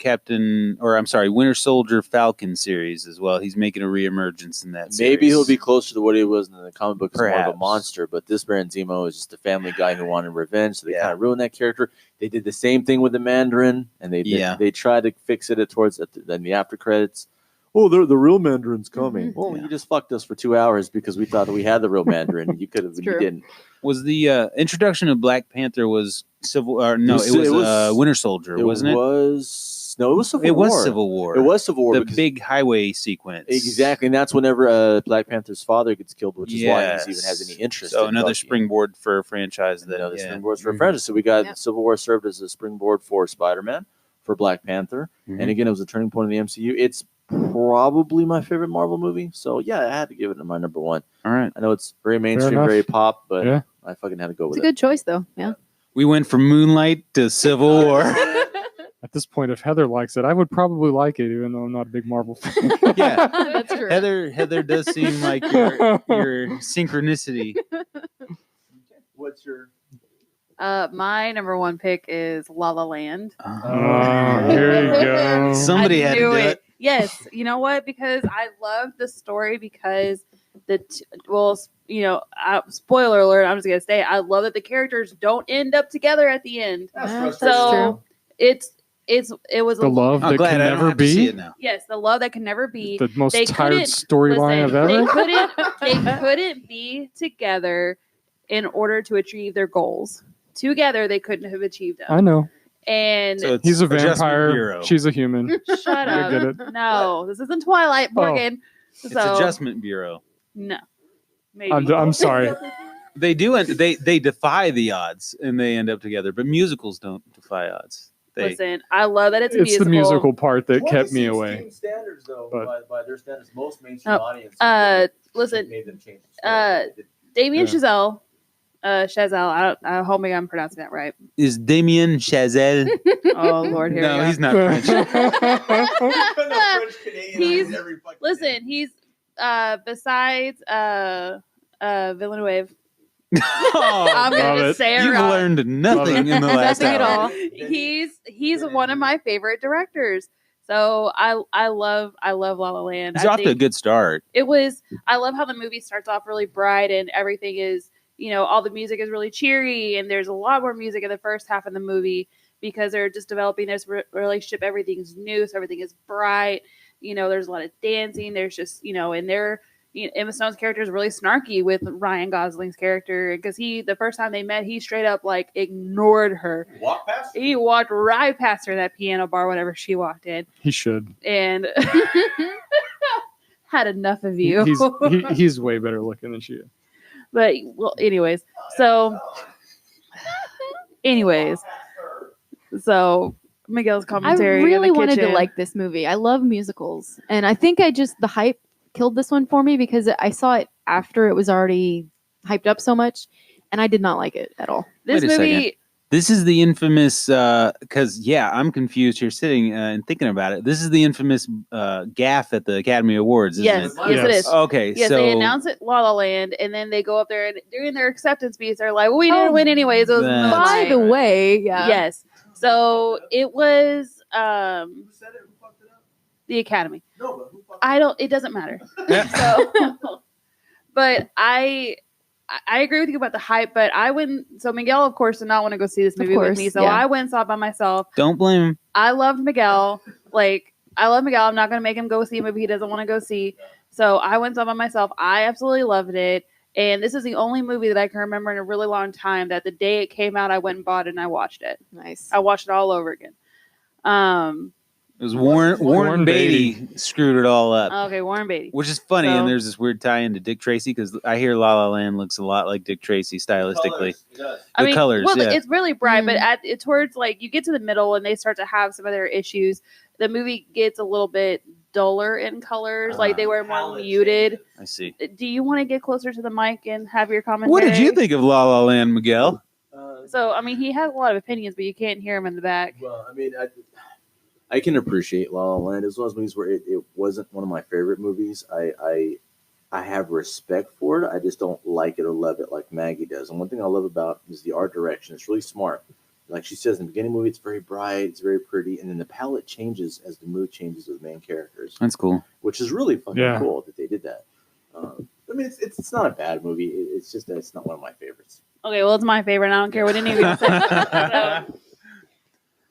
Winter Soldier Falcon series as well. He's making a reemergence in that series. Maybe he'll be closer to what he was in the comic book, more of a Perhaps. monster. But this Baron Zemo is just a family guy who wanted revenge, so they Yeah. kind of ruined that character. They did the same thing with the Mandarin, and they tried to fix it in the after credits. Oh, the real Mandarin's coming. Well, Yeah. you just fucked us for 2 hours because we thought that we had the real Mandarin. You could have, but you true. didn't. Was the introduction of Black Panther was Winter Soldier, wasn't it? It was Civil It War. was Civil War. It was Civil War. The because- big highway sequence. Exactly, and that's whenever Black Panther's father gets killed, which is why Yes. he even has any interest. So in another Bucky. springboard for a franchise. Another yeah. springboard for a Mhm. franchise. So we got Yeah. Civil War served as a springboard for Spider-Man, for Black Panther, Mhm. and again, it was a turning point in the MCU. It's probably my favorite Marvel movie, so yeah, I had to give it my number one. All right. I know it's very mainstream, enough. very pop, but Yeah. I fucking had to go It's with a good choice though. Yeah. We went from Moonlight to Civil War. At this point, if Heather likes it, I would probably like it, even though I'm not a big Marvel fan. Yeah. That's true. Heather does seem like your synchronicity. What's your? My number one pick is La La Land. Oh, here you go. Somebody I had to knew do it. it. Yes, you know what? Because I love the story because spoiler alert. I'm just gonna say I love that the characters don't end up together at the end. That's So it was The love I'm that glad can I don't never have to see be. it now. yes, the love that can never be. The most They tired couldn't- storyline of Listen, ever. They couldn't be together in order to achieve their goals. Together, they couldn't have achieved I them. know. And So it's He's a Adjustment vampire. Bureau. She's a human. shut I get up. it. No, this isn't Twilight, Morgan. It's So Adjustment Bureau. no, maybe. I'm sorry. They do, and they defy the odds, and they end up together. But musicals don't defy odds. Listen, I love that it's a It's musical. the musical part that kept me away. Standards, though, But- by their standards, most mainstream Oh, audiences listen, made them change the story. Damien Yeah. Chazelle Chazelle. I hope I'm pronouncing that right. Is Damien Chazelle? Oh Lord, here No, we he's go. not French. He's besides Villeneuve. Oh, I'm gonna just say it you've wrong. learned nothing in the last Nothing at hour. all. He's one of my favorite directors. So I love La La Land. He's off to a good start. I love how the movie starts off really bright and everything is, all the music is really cheery and there's a lot more music in the first half of the movie because they're just developing this relationship. Everything's new, so everything is bright. There's a lot of dancing. There's just, and Emma Stone's character is really snarky with Ryan Gosling's character because the first time they met, he straight up like ignored her. Walk past? He walked right past her in that piano bar whenever she walked in. He should. And had enough of you. He's way better looking than she is. But anyways, so Miguel's commentary. I really wanted to kitchen. like this movie. I love musicals, and I think the hype killed this one for me because I saw it after it was already hyped up so much, and I did not like it at all. This Wait a movie. second. This is the infamous, because, I'm confused here sitting and thinking about it. This is the infamous gaffe at the Academy Awards, isn't Yes, it? yes, it is. Okay, Yes, so... they announce it La La Land, and then they go up there and during their acceptance speech, they're like, "Well, we didn't win anyways." It was That's- By Moonlight. the way, Yes. So it was Who said it? Who fucked it up? the Academy. No, but who fucked it up? It doesn't matter. So, but I agree with you about the hype, but I wouldn't. So Miguel, of course, did not want to go see this movie with me. So yeah. I went and saw it by myself. Don't blame him. I loved Miguel. I love Miguel. I'm not going to make him go see a movie he doesn't want to go see. So I went and saw it by myself. I absolutely loved it. And this is the only movie that I can remember in a really long time that the day it came out, I went and bought it and I watched it. nice. I watched it all over again. It was Warren Beatty screwed it all up. Okay, Warren Beatty. Which is funny, So- and there's this weird tie into Dick Tracy because I hear La La Land looks a lot like Dick Tracy stylistically. The colors, yeah. It's really bright, but Mm. towards you get to the middle and they start to have some of their issues. The movie gets a little bit duller in colors, they were more muted. I see. Do you want to get closer to the mic and have your commentary? What did you think of La La Land, Miguel? So, he has a lot of opinions, but you can't hear him in the back. Well, I can appreciate La La Land. It was one of those movies where it wasn't one of my favorite movies. I have respect for it. I just don't like it or love it like Maggie does. And one thing I love about is the art direction. It's really smart. Like she says in the beginning of the movie, it's very bright, it's very pretty, and then the palette changes as the mood changes with the main characters. That's cool. Which is really fucking Yeah. cool that they did that. It's not a bad movie. It's just that it's not one of my favorites. Okay, well, it's my favorite. I don't care what any of you say.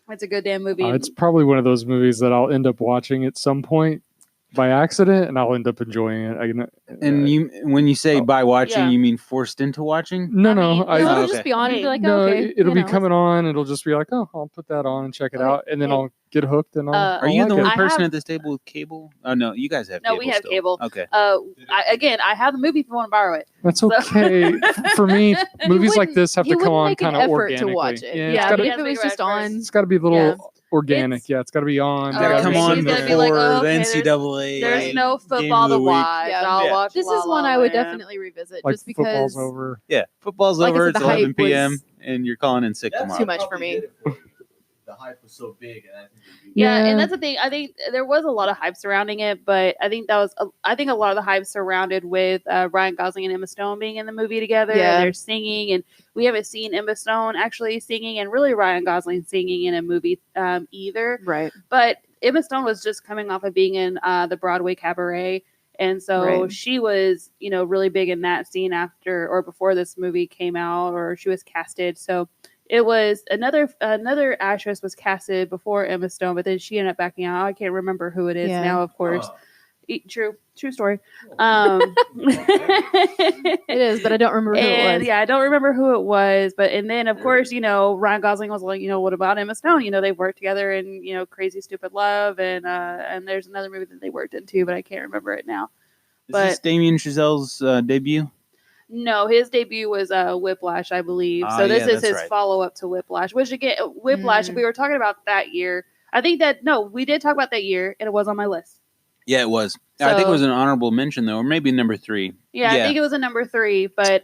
So, it's a good damn movie. It's probably one of those movies that I'll end up watching at some point by accident, and I'll end up enjoying it. And when you say by watching, Yeah. you mean forced into watching? No, mean, I, It'll okay. just be on and be like, no, okay. it'll be you know. coming on. It'll just be like, oh, I'll put that on and check it out, and then yeah. I'll get hooked. And Are Are you the like only I person have- at this table with cable? Oh no, you guys have No, cable. we have still. cable. Okay. I have the movie if you want to borrow it. That's okay. For me, movies like wouldn't- this have you to come wouldn't on make an kind of effort to organically. watch it. Yeah, Yeah, it's gotta, but if it was just on. it's got to be a little Yeah. organic. It's- Yeah, it's got to be on. Oh, Gotta okay, come so on he's before gonna be like, oh, okay, the NCAA. There's no Game football of the to week. watch. Yeah. I'll Yeah. watch This La is La one I would Land. definitely revisit like just football's because over. Yeah, football's Like I over. said, It's the 11 hype p.m. was- and you're calling in sick tomorrow. too much for me. The hype was so big, and I think Yeah, Yeah. and that's the thing. I think there was a lot of hype surrounding it, but I think a lot of the hype surrounded with Ryan Gosling and Emma Stone being in the movie together. Yeah. And they're singing, and we haven't seen Emma Stone actually singing, and really Ryan Gosling singing in a movie either. right. But Emma Stone was just coming off of being in the Broadway Cabaret. And so Right. she was, really big in that scene after or before this movie came out, or she was casted. So it was another actress was casted before Emma Stone, but then she ended up backing out. I can't remember who it is Yeah. now, of course. True story. It is, but I don't remember who it And was. yeah, I don't remember who it was, but and then of course, Ryan Gosling was like, what about Emma Stone? They've worked together in Crazy Stupid Love, and there's another movie that they worked in too, but I can't remember it now. Is this Damien Chazelle's debut? No, his debut was Whiplash, I believe. Ah, So this yeah, is that's his right. follow up to Whiplash, which again, Whiplash. Mm. We were talking about that year. I think we did talk about that year, and it was on my list. Yeah, it was. I think it So- was an honorable mention though, or maybe number 3. Yeah, I Yeah. think it was a number 3, but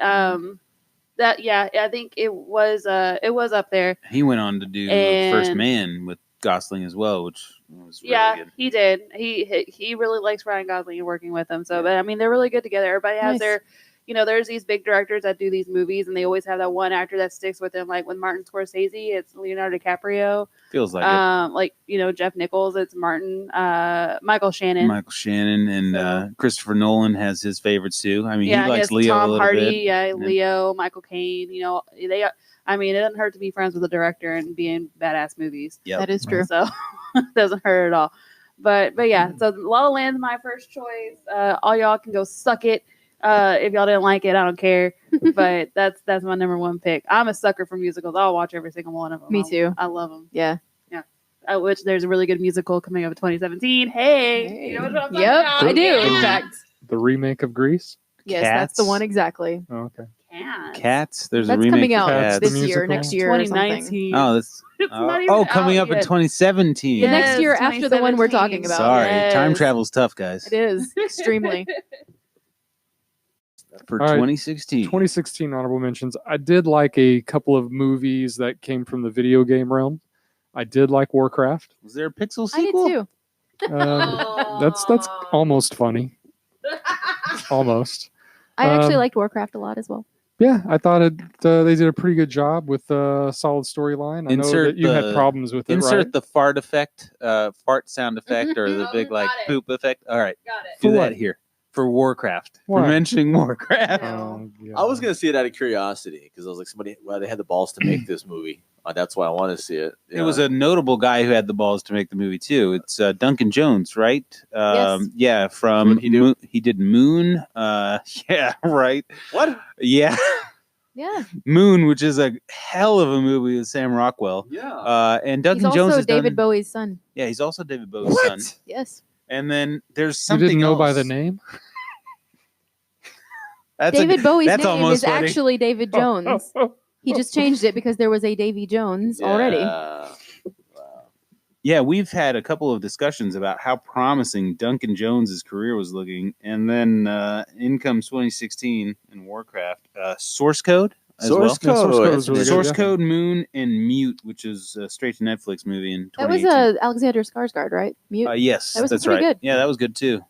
I think it was up there. He went on to do First Man with Gosling as well, which was really good. He did. He really likes Ryan Gosling and working with him. So, but I mean, they're really good together. Everybody has their, there's these big directors that do these movies, and they always have that one actor that sticks with them. Like with Martin Scorsese, it's Leonardo DiCaprio. Feels like it. Like Jeff Nichols, it's Michael Shannon. And Christopher Nolan has his favorites too. I mean, he likes he Leo Tom a little Hardy, bit. Leo, Michael Caine. They. I mean, it doesn't hurt to be friends with a director and be in badass movies. Yeah, that is true. So it doesn't hurt at all. But yeah, so La La Land's my first choice. All y'all can go suck it. If y'all didn't like it, I don't care. But that's my number one pick. I'm a sucker for musicals. I'll watch every single one of them. Me too. I love them. Yeah. Which there's a really good musical coming up in 2017. Hey. You know what I'm talking about? I do. In fact, the remake of Grease. Yes, that's the one exactly. Oh, okay. Cats. There's that's a remake coming out Cats. this year, next year, 2019. Oh, that's coming up in 2017. The next year after the one we're talking about. Sorry, time travel's tough, guys. It is extremely. For 2016. 2016 honorable mentions. I did like a couple of movies that came from the video game realm. I did like Warcraft. Was there a Pixel sequel? I did too. That's almost funny. Almost. I actually liked Warcraft a lot as well. Yeah, I thought they did a pretty good job with a solid storyline. I know that you had problems with it. Insert right? the fart effect, fart sound effect, or the big poop effect. All right, do that here for Warcraft. Why? For mentioning Warcraft. I was gonna see it out of curiosity because I was like, they had the balls to make this movie. That's why I wanted to see it. It was a notable guy who had the balls to make the movie too. It's Duncan Jones, right? Yes. Yeah, from he did Moon. Yeah, right. What? Yeah. Yeah. Moon, which is a hell of a movie with Sam Rockwell. Yeah. And Duncan he's Jones also is David Bowie's son. Yeah, he's also David Bowie's son. Yes. And then there's something you didn't know else. by the name? David Bowie's name is funny. actually David Jones. He just changed it because there was a Davy Jones already. Wow. Yeah, we've had a couple of discussions about how promising Duncan Jones's career was looking, and then in comes 2016 in Warcraft. Source Code. Source Code. Source Code, Moon, and Mute, which is a straight to Netflix movie in 2018. That was Alexander Skarsgård, right? Mute. Yes, that's right. Good. Yeah, that was good too.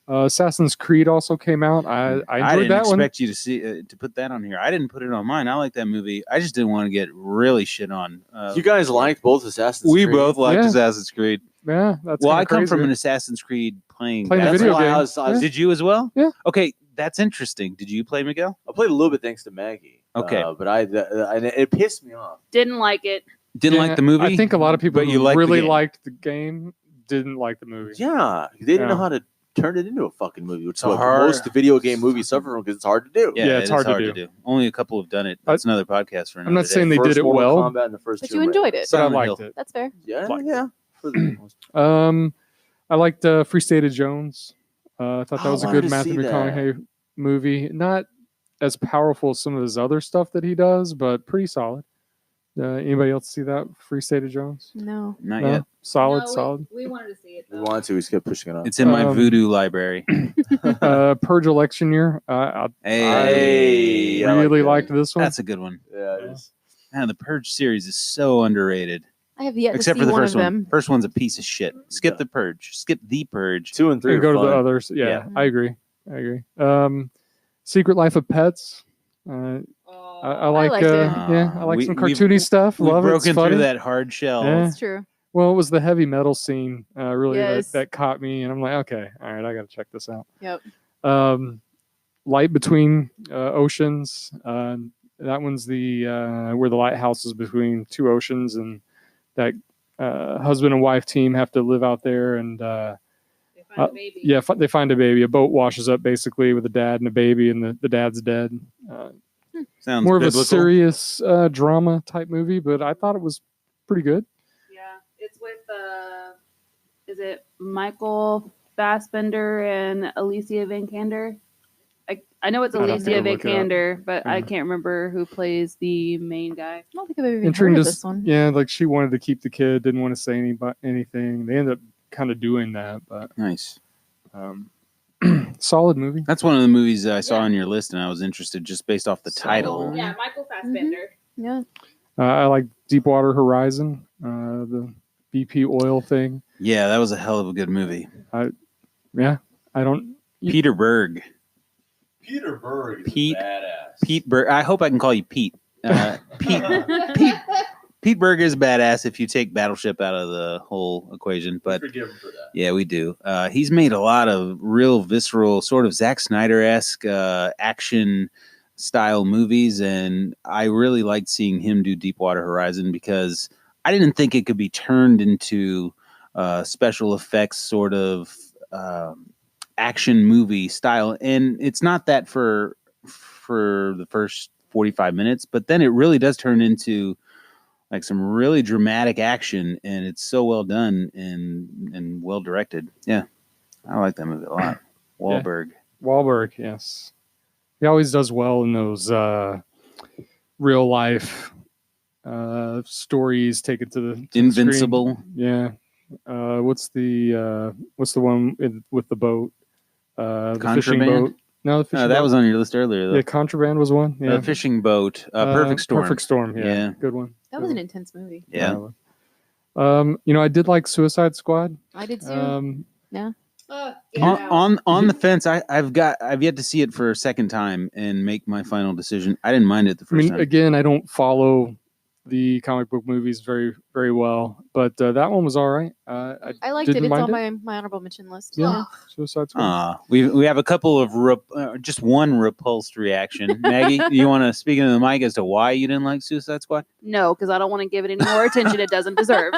Assassin's Creed also came out. I enjoyed that one. I didn't expect you to see to put that on here. I didn't put it on mine. I like that movie. I just didn't want to get really shit on. You guys liked both Assassin's Creed? We both liked Assassin's Creed. Yeah, that's well. I come from an Assassin's Creed playing the video game. Did you as well? Yeah. Okay, that's interesting. Did you play, Miguel? I played a little bit thanks to Maggie. Okay, but it pissed me off. Didn't like it. Didn't like the movie. I think a lot of people who liked really liked the game didn't like the movie. Yeah, they didn't know how to turn it into a fucking movie, which is what most video game movies suffer from because it's hard to do. Yeah, it's hard to do. Only a couple have done it. That's another podcast for another I'm not saying they did it well, Kombat and the first but you enjoyed it. But I liked it. That's fair. Yeah, I liked Free State of Jones. I thought that was a good Matthew McConaughey movie. Not as powerful as some of his other stuff that he does, but pretty solid. Anybody else see that Free State of Jones? No, not yet. Solid. We wanted to see it. We wanted to. We just kept pushing it up. It's in my voodoo library. Purge election year. I really liked this one. That's a good one. Yeah, it is. Man, the Purge series is so underrated. I have yet Except to see for the one first of one. them. First one's a piece of shit. Skip the Purge. Skip the Purge. 2 and 3 and go are to fun. the others. Yeah, I agree. Secret Life of Pets. I like I like some cartoony stuff. Love it. It's broken funny. through that hard shell. Yeah. That's true. Well, it was the heavy metal scene really Yes. that caught me, and I'm like, okay, all right, I got to check this out. Yep. Light Between Oceans. That one's the where the lighthouse is between two oceans, and that husband and wife team have to live out there, and They find a baby. yeah, they find a baby. A boat washes up basically with a dad and a baby, and the dad's dead. Sounds More biblical. of a serious drama type movie, but I thought it was pretty good. Yeah, it's with is it Michael Fassbender and Alicia Vikander? I know it's I'd have to Alicia go look it up. Vikander, but I can't remember who plays the main guy. I don't think I've even Entering heard of this- this one. Yeah, like she wanted to keep the kid, didn't want to say anything. They ended up kind of doing that, but Nice. Solid movie. That's one of the movies I saw on your list, and I was interested just based off the title. Yeah, Michael Fassbender. Yeah. I like Deepwater Horizon, the BP oil thing. Yeah, that was a hell of a good movie. I don't. Peter Berg. Peter Berg is Pete- badass. Pete Berg. I hope I can call you Pete. Pete Berg is badass if you take Battleship out of the whole equation, but Forgive him for that. yeah, we do. He's made a lot of real visceral, sort of Zack Snyder-esque action style movies, and I really liked seeing him do Deepwater Horizon because I didn't think it could be turned into special effects sort of action movie style, and it's not that for the first 45 minutes, but then it really does turn into like some really dramatic action, and it's so well done and well directed. Yeah, I like that movie a lot. Wahlberg. Yes. He always does well in those real life stories. Take it to the Invincible. Yeah. What's the one with the boat? The fishing Contraband? boat. No, the fishing That boat. was on your list earlier, though. Yeah, Contraband was one. Yeah. The fishing boat. Perfect Storm. Perfect Storm. Yeah. Yeah. Good one. That was an intense movie. Yeah. I did like Suicide Squad. I did too. On the fence, I've yet to see it for a second time and make my final decision. I didn't mind it the first time. Again, I don't follow the comic book movies very, very well, but that one was all right. I liked it. It's on my honorable mention list. Yeah, Suicide Squad. We have a couple of just one repulsed reaction. Maggie, do you want to speak into the mic as to why you didn't like Suicide Squad? No, because I don't want to give it any more attention it doesn't deserve.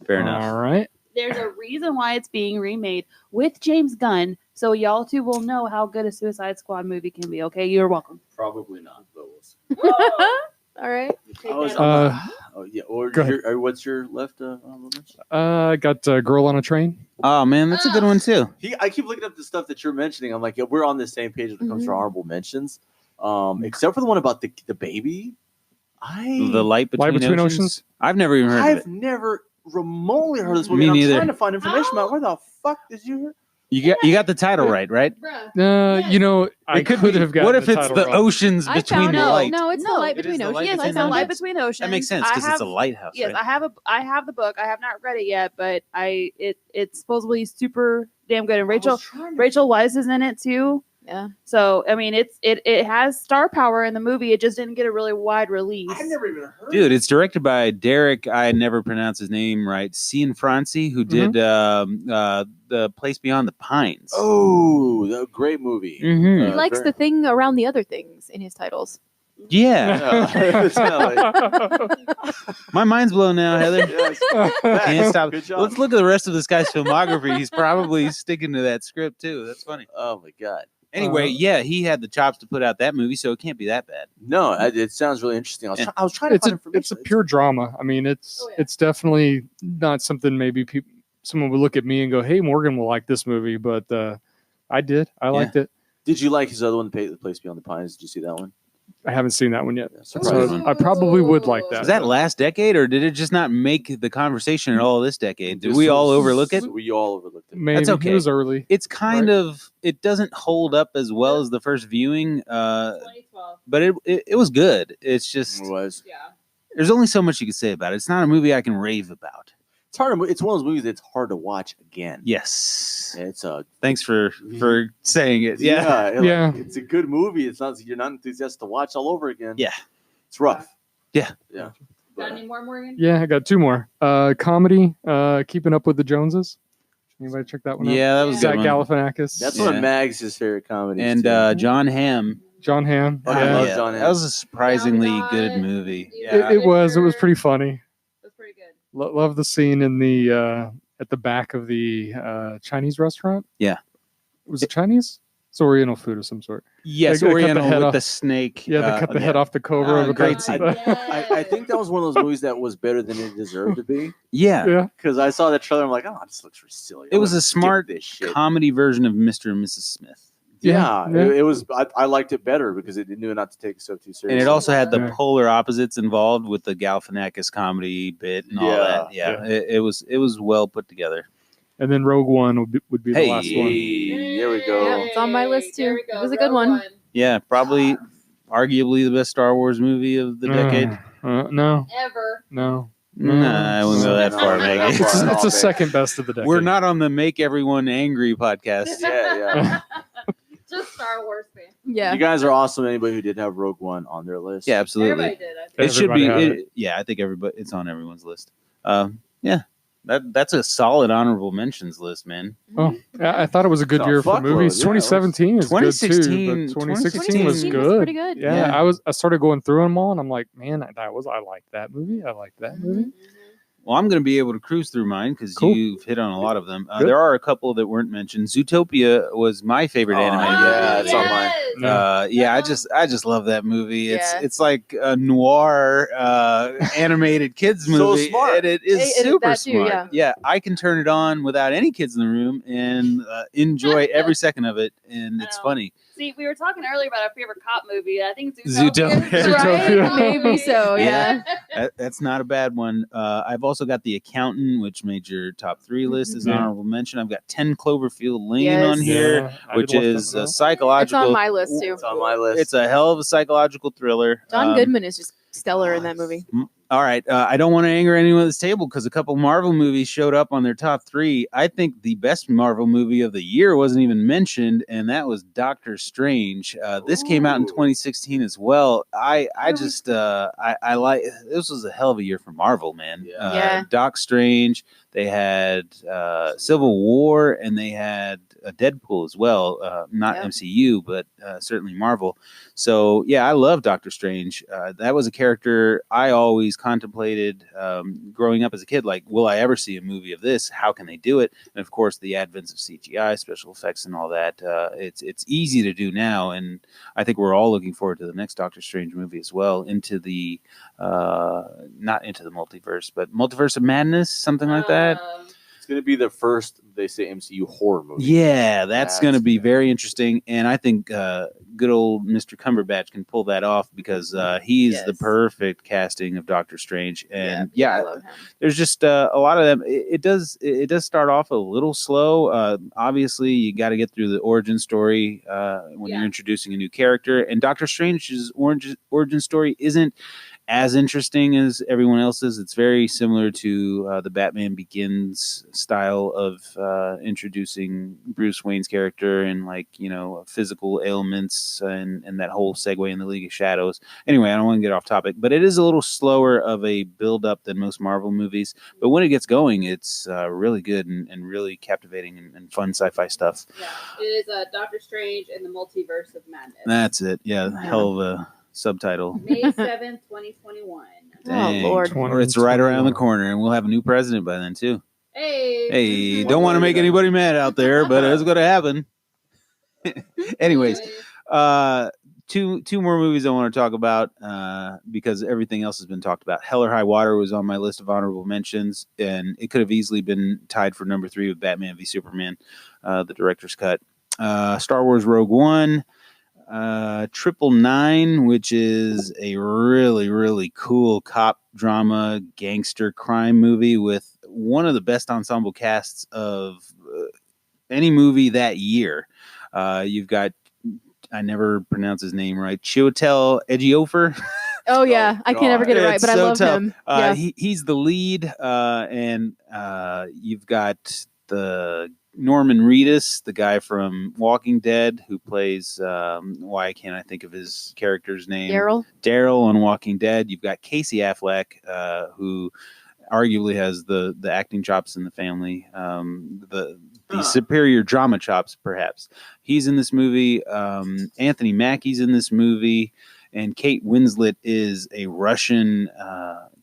Fair enough. All right. There's a reason why it's being remade with James Gunn, so y'all two will know how good a Suicide Squad movie can be. Okay, you're welcome. Probably not, but we'll see. All right. What's your left? I got Girl on a Train. Oh man, that's a good one too. I keep looking up the stuff that you're mentioning. I'm like, yeah, we're on the same page when it comes to honorable mentions. Except for the one about the baby. The Light Between Oceans. I've never even heard of it. I've never remotely heard of this movie. Me I'm neither. trying to find information about where the fuck did you hear? You got the title right? I could have gotten. What if the it's title the wrong. oceans between the light? No, it's the Light Between Oceans. Yes, it's the Light Between Oceans. That makes sense because it's a lighthouse. Yes, right? I have the book. I have not read it yet, but it's supposedly super damn good. And Rachel Weisz is in it too. Yeah. So I mean, it has star power in the movie. It just didn't get a really wide release. I've never even heard. Dude, it's directed by Derek. I never pronounce his name right. Cianfranci, who did the Place Beyond the Pines. Oh, the great movie. Mm-hmm. He likes the thing around the other things in his titles. Yeah. Yeah. My mind's blown now, Heather. Yes. Can't stop. Good job. Let's look at the rest of this guy's filmography. He's probably sticking to that script too. That's funny. Oh my god. Anyway, yeah, he had the chops to put out that movie, so it can't be that bad. No, it sounds really interesting. I was trying to find information. It's a pure drama. I mean, it's definitely not something maybe someone would look at me and go, "Hey, Morgan will like this movie," but I did. I liked it. Did you like his other one, The Place Beyond the Pines? Did you see that one? I haven't seen that one yet. Yeah, So I probably would like that. Was that last decade, or did it just not make the conversation at all this decade? Did we all overlook it? We all overlooked it. Maybe. That's okay. It was early. It's kind of, it doesn't hold up as well as the first viewing, 2012. but it was good. It's just, It was. Yeah. there's only so much you can say about it. It's not a movie I can rave about. It's hard. It's one of those movies that's hard to watch again. Yes. It's Thanks for saying it. Yeah. Yeah. It's a good movie. It's not. You're not enthusiastic to watch all over again. Yeah. It's rough. Yeah. Yeah. Got any more, Morgan? Yeah, I got two more. Comedy, Keeping Up with the Joneses. Anybody check that one out? Yeah, that was a Zach good one. Galifianakis. That's Yeah. one of Maggs' favorite comedies. And too. John Hamm. John Hamm. Oh, I yeah. love John Hamm. That was a surprisingly Oh my good God. movie. Yeah. It was pretty funny. That's pretty good. Love the scene in the at the back of the Chinese restaurant. Yeah. Was it Chinese? It's Oriental food of some sort. Yes, They cut the Oriental head with off. the snake. Yeah, they cut the head off the cobra. Oh, of a great guy. scene. I think that was one of those movies that was better than it deserved to be. Yeah. Yeah. Because I saw that trailer, I'm like, oh, this looks silly. It was I'm a gonna skip smart this shit. comedy version of Mr. and Mrs. Smith. Yeah, Yeah. It was. I liked it better because it knew not to take it so too seriously. And it also had the Yeah. polar opposites involved with the Galifianakis comedy bit and all Yeah. that. Yeah. It was well put together. and then Rogue One would be the last one. There we go. Yeah, it's on my list too. It was a good one. Yeah, probably, arguably the best Star Wars movie of the decade. No, Ever. no. Nah, I wouldn't go that far, Maggie. It's the second best of the decade. We're not on the Make Everyone Angry podcast. Yeah. Just Star Wars fan. Yeah. You guys are awesome. Anybody who did have Rogue One on their list. Yeah, absolutely. Everybody did. I think. It should be. Everybody had it. Yeah, I think everybody. It's on everyone's list. Yeah, that's a solid honorable mentions list, man. Oh, I thought it was a good Oh, year for fuckload. movies. Yeah, 2017 is good too. 2016 But 2016 was 2016 was good. pretty good. Yeah, I started going through them all, and I'm like, man, I like that movie. I like that movie. Well, I'm going to be able to cruise through mine because Cool. you've hit on a lot of them. Good. There are a couple that weren't mentioned. Zootopia was my favorite animated movie. yeah, it's on mine. Yeah, I just love that movie. Yeah. It's like a noir animated kids So movie, smart. and it is It- super that too, smart. Yeah, I can turn it on without any kids in the room and enjoy every second of it, and it's Wow. funny. See, we were talking earlier about our favorite cop movie. I think Zootopia. Zootopia. is Zootopia. right? Maybe so, yeah. That's not a bad one. I've also got The Accountant, which made your top 3 list as an Yeah. honourable mention. I've got 10 Cloverfield Lane Yes. on here, Yeah, I which did look is that a up. psychological. It's on my list too. It's on my list. It's a hell of a psychological thriller. John Goodman is just stellar in that movie. All right. I don't want to anger anyone at this table because a couple Marvel movies showed up on their top 3. I think the best Marvel movie of the year wasn't even mentioned, and that was Doctor Strange. This came out in Ooh. 2016 as well. I like this was a hell of a year for Marvel, man. Yeah. Yeah. Doc Strange. They had Civil War, and they had Deadpool as well. Not Yeah. MCU, but certainly Marvel. So yeah, I love Doctor Strange. That was a character I always contemplated growing up as a kid. Like, will I ever see a movie of this? How can they do it? And of course, the advent of CGI, special effects, and all that. It's easy to do now, and I think we're all looking forward to the next Doctor Strange movie as well. Into the not into the multiverse, but Multiverse of Madness, something like that. It's going to be the first, they say, MCU horror movie. Yeah, that's going to That's be good. very interesting, and I think good old Mr. Cumberbatch can pull that off because he's the Yes. perfect casting of Doctor Strange. And I love him. there's just a lot of them. It does start off a little slow. Obviously, you got to get through the origin story when you're introducing a new character, and Doctor Strange's origin story isn't as interesting as everyone else's. It's very similar to the Batman Begins style of introducing Bruce Wayne's character and physical ailments and that whole segue in the League of Shadows. Anyway, I don't want to get off topic, but it is a little slower of a build up than most Marvel movies. But when it gets going, it's really good and really captivating and fun sci-fi stuff. Yeah, it is Doctor Strange and the Multiverse of Madness. That's it. Yeah, hell of a subtitle. May 7th, 2021. Dang. Oh, Lord. Or it's right around the corner, and we'll have a new president by then too. Hey. Hey, don't want to make anybody mad out there, but it's going to happen. Anyways, two more movies I want to talk about because everything else has been talked about. Hell or High Water was on my list of honorable mentions, and it could have easily been tied for number 3 with Batman v Superman, the director's cut. Star Wars Rogue One. 999, which is a really, really cool cop drama gangster crime movie with one of the best ensemble casts of any movie that year. You've got, I never pronounce his name right, Chiwetel Ejiofor. Oh yeah, I can't ever get it right, It's but I so love tough. him. Yeah. He's the lead, and you've got the Norman Reedus, the guy from Walking Dead, who plays why can't I think of his character's name? Daryl on Walking Dead. You've got Casey Affleck, who arguably has the acting chops in the family, the superior drama chops, perhaps. He's in this movie. Anthony Mackie's in this movie, and Kate Winslet is a Russian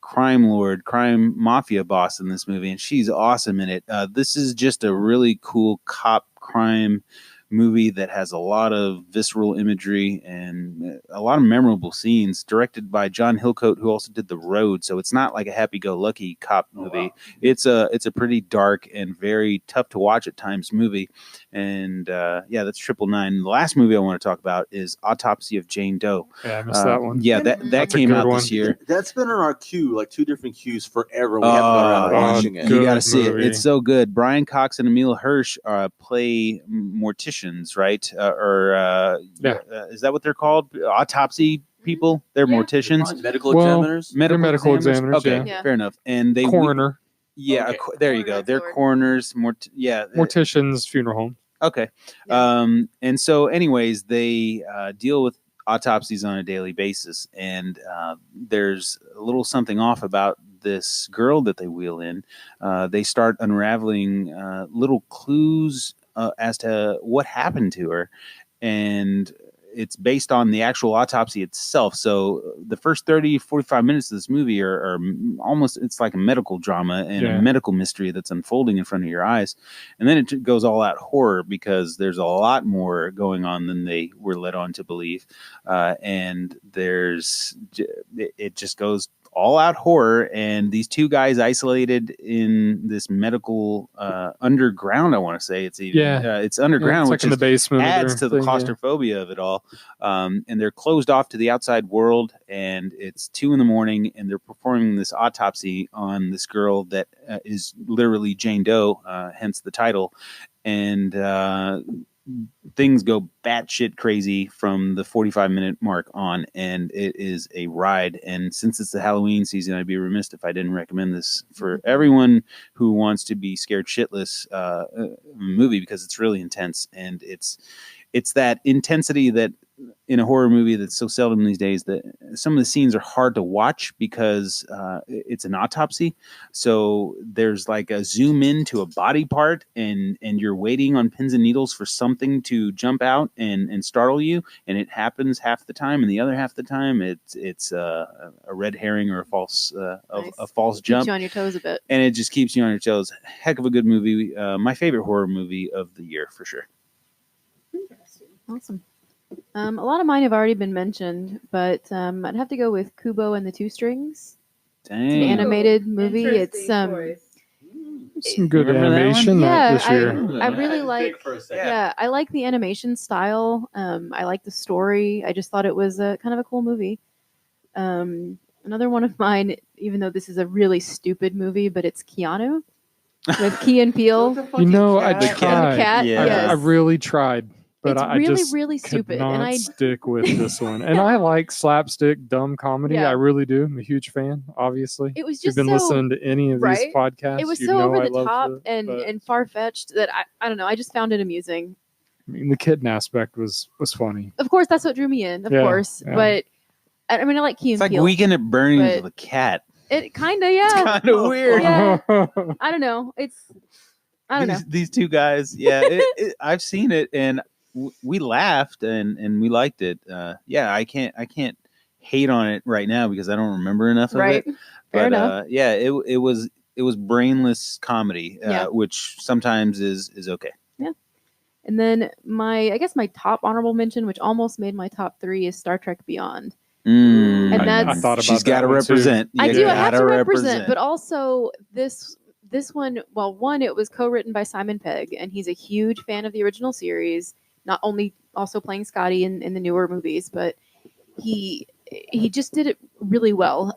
crime lord, crime mafia boss in this movie, and she's awesome in it. This is just a really cool cop crime movie that has a lot of visceral imagery and a lot of memorable scenes, directed by John Hillcoat, who also did The Road. So it's not like a happy-go-lucky cop movie. Wow. It's a pretty dark and very tough to watch at times movie. And that's 999. The last movie I want to talk about is Autopsy of Jane Doe. Yeah, I missed that one. Yeah, that came out this year. That's been on our queue, like 2 different queues forever. We haven't got around to watching it. You got to see it. It's so good. Brian Cox and Emile Hirsch play morticians, right? Is that what they're called? Autopsy people? They're morticians. Medical examiners? Medical examiners. Okay, fair enough. And they coroner. There you go. They're coroners. Morticians, funeral home. Okay. Yeah. And so anyways, they deal with autopsies on a daily basis. And there's a little something off about this girl that they wheel in. They start unraveling little clues as to what happened to her. And it's based on the actual autopsy itself. So the first 30, 45 minutes of this movie are almost, it's like a medical drama and a medical mystery that's unfolding in front of your eyes. And then it goes all out horror because there's a lot more going on than they were led on to believe. And it just goes all out horror, and these 2 guys isolated in this medical underground. I want to say it's it's underground, it's like in the basement. Adds to the claustrophobia of it all. And they're closed off to the outside world, and it's 2 a.m, and they're performing this autopsy on this girl that is literally Jane Doe, hence the title. And things go batshit crazy from the 45-minute mark on, and it is a ride. And since it's the Halloween season, I'd be remiss if I didn't recommend this for everyone who wants to be scared shitless movie, because it's really intense, and it's that intensity that in a horror movie that's so seldom these days, that some of the scenes are hard to watch because it's an autopsy. So there's like a zoom in to a body part, and you're waiting on pins and needles for something to jump out and startle you. And it happens half the time, and the other half the time it's a red herring or a false jump. Keeps you on your toes a bit. And it just keeps you on your toes. Heck of a good movie. My favorite horror movie of the year for sure. Awesome. A lot of mine have already been mentioned, but I'd have to go with Kubo and the Two Strings. Dang. It's an animated movie. It's some good animation this year. I really like. Yeah, I like the animation style. I like the story. I just thought it was a kind of a cool movie. Another one of mine, even though this is a really stupid movie, but it's Keanu with Key and Peele. I tried. Yes. I really tried. But it's really, really stupid, and I stick with this one. And I like slapstick, dumb comedy. I really do. I'm a huge fan. Obviously, it was just if you've been listening to any of these podcasts. It was so over the top and far fetched that I don't know. I just found it amusing. I mean, the kitten aspect was funny. Of course, that's what drew me in. Of course, but I mean, I like Key and Peele. It's like Weekend at Bernie's with a cat. It kind of, yeah. It's kind of weird. Yeah. I don't know. I don't know. These 2 guys. Yeah, I've seen it, and we laughed and we liked it. I can't hate on it right now because I don't remember enough of it. Fair enough. It was brainless comedy, which sometimes is okay. Yeah. And then my top honorable mention, which almost made my top 3, is Star Trek Beyond. And I thought about she's got to represent. I have to represent, but also this one. Well, one, it was co-written by Simon Pegg, and he's a huge fan of the original series. Not only also playing Scotty in the newer movies, but he just did it really well.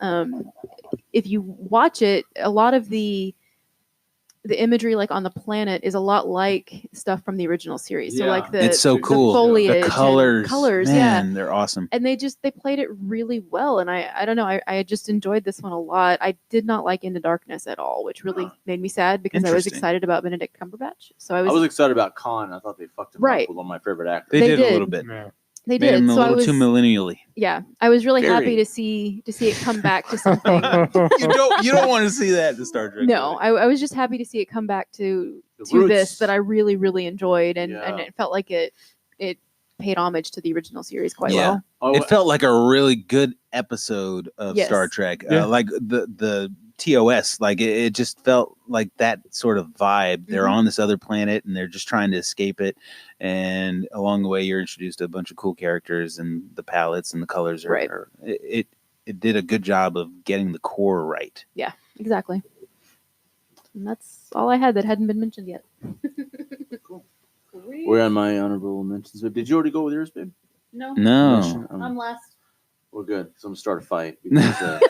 If you watch it, a lot of the imagery, like on the planet, is a lot like stuff from the original series. So like it's so cool. The foliage, the colors, man, they're awesome. And they played it really well. And I don't know, I just enjoyed this one a lot. I did not like Into Darkness at all, which really made me sad because I was excited about Benedict Cumberbatch. So I was excited about Khan. I thought they fucked him up with one of my favorite actors. They did a little bit. Yeah. They made did. him a so little I was too millennially. Yeah, I was really happy to see it come back to something. You don't want to see that in Star Trek. No, I was just happy to see it come back to this that I really, really enjoyed, and it felt like it paid homage to the original series quite well. It felt like a really good episode of Star Trek. Like the TOS. Like it just felt like that sort of vibe. They're on this other planet and they're just trying to escape it. And along the way, you're introduced to a bunch of cool characters, and the palettes and the colors it did a good job of getting the core right. Yeah, exactly. And that's all I had that hadn't been mentioned yet. Cool. We're on my honorable mentions. Did you already go with yours, babe? No. I'm last. Well, good. So I'm gonna start a fight because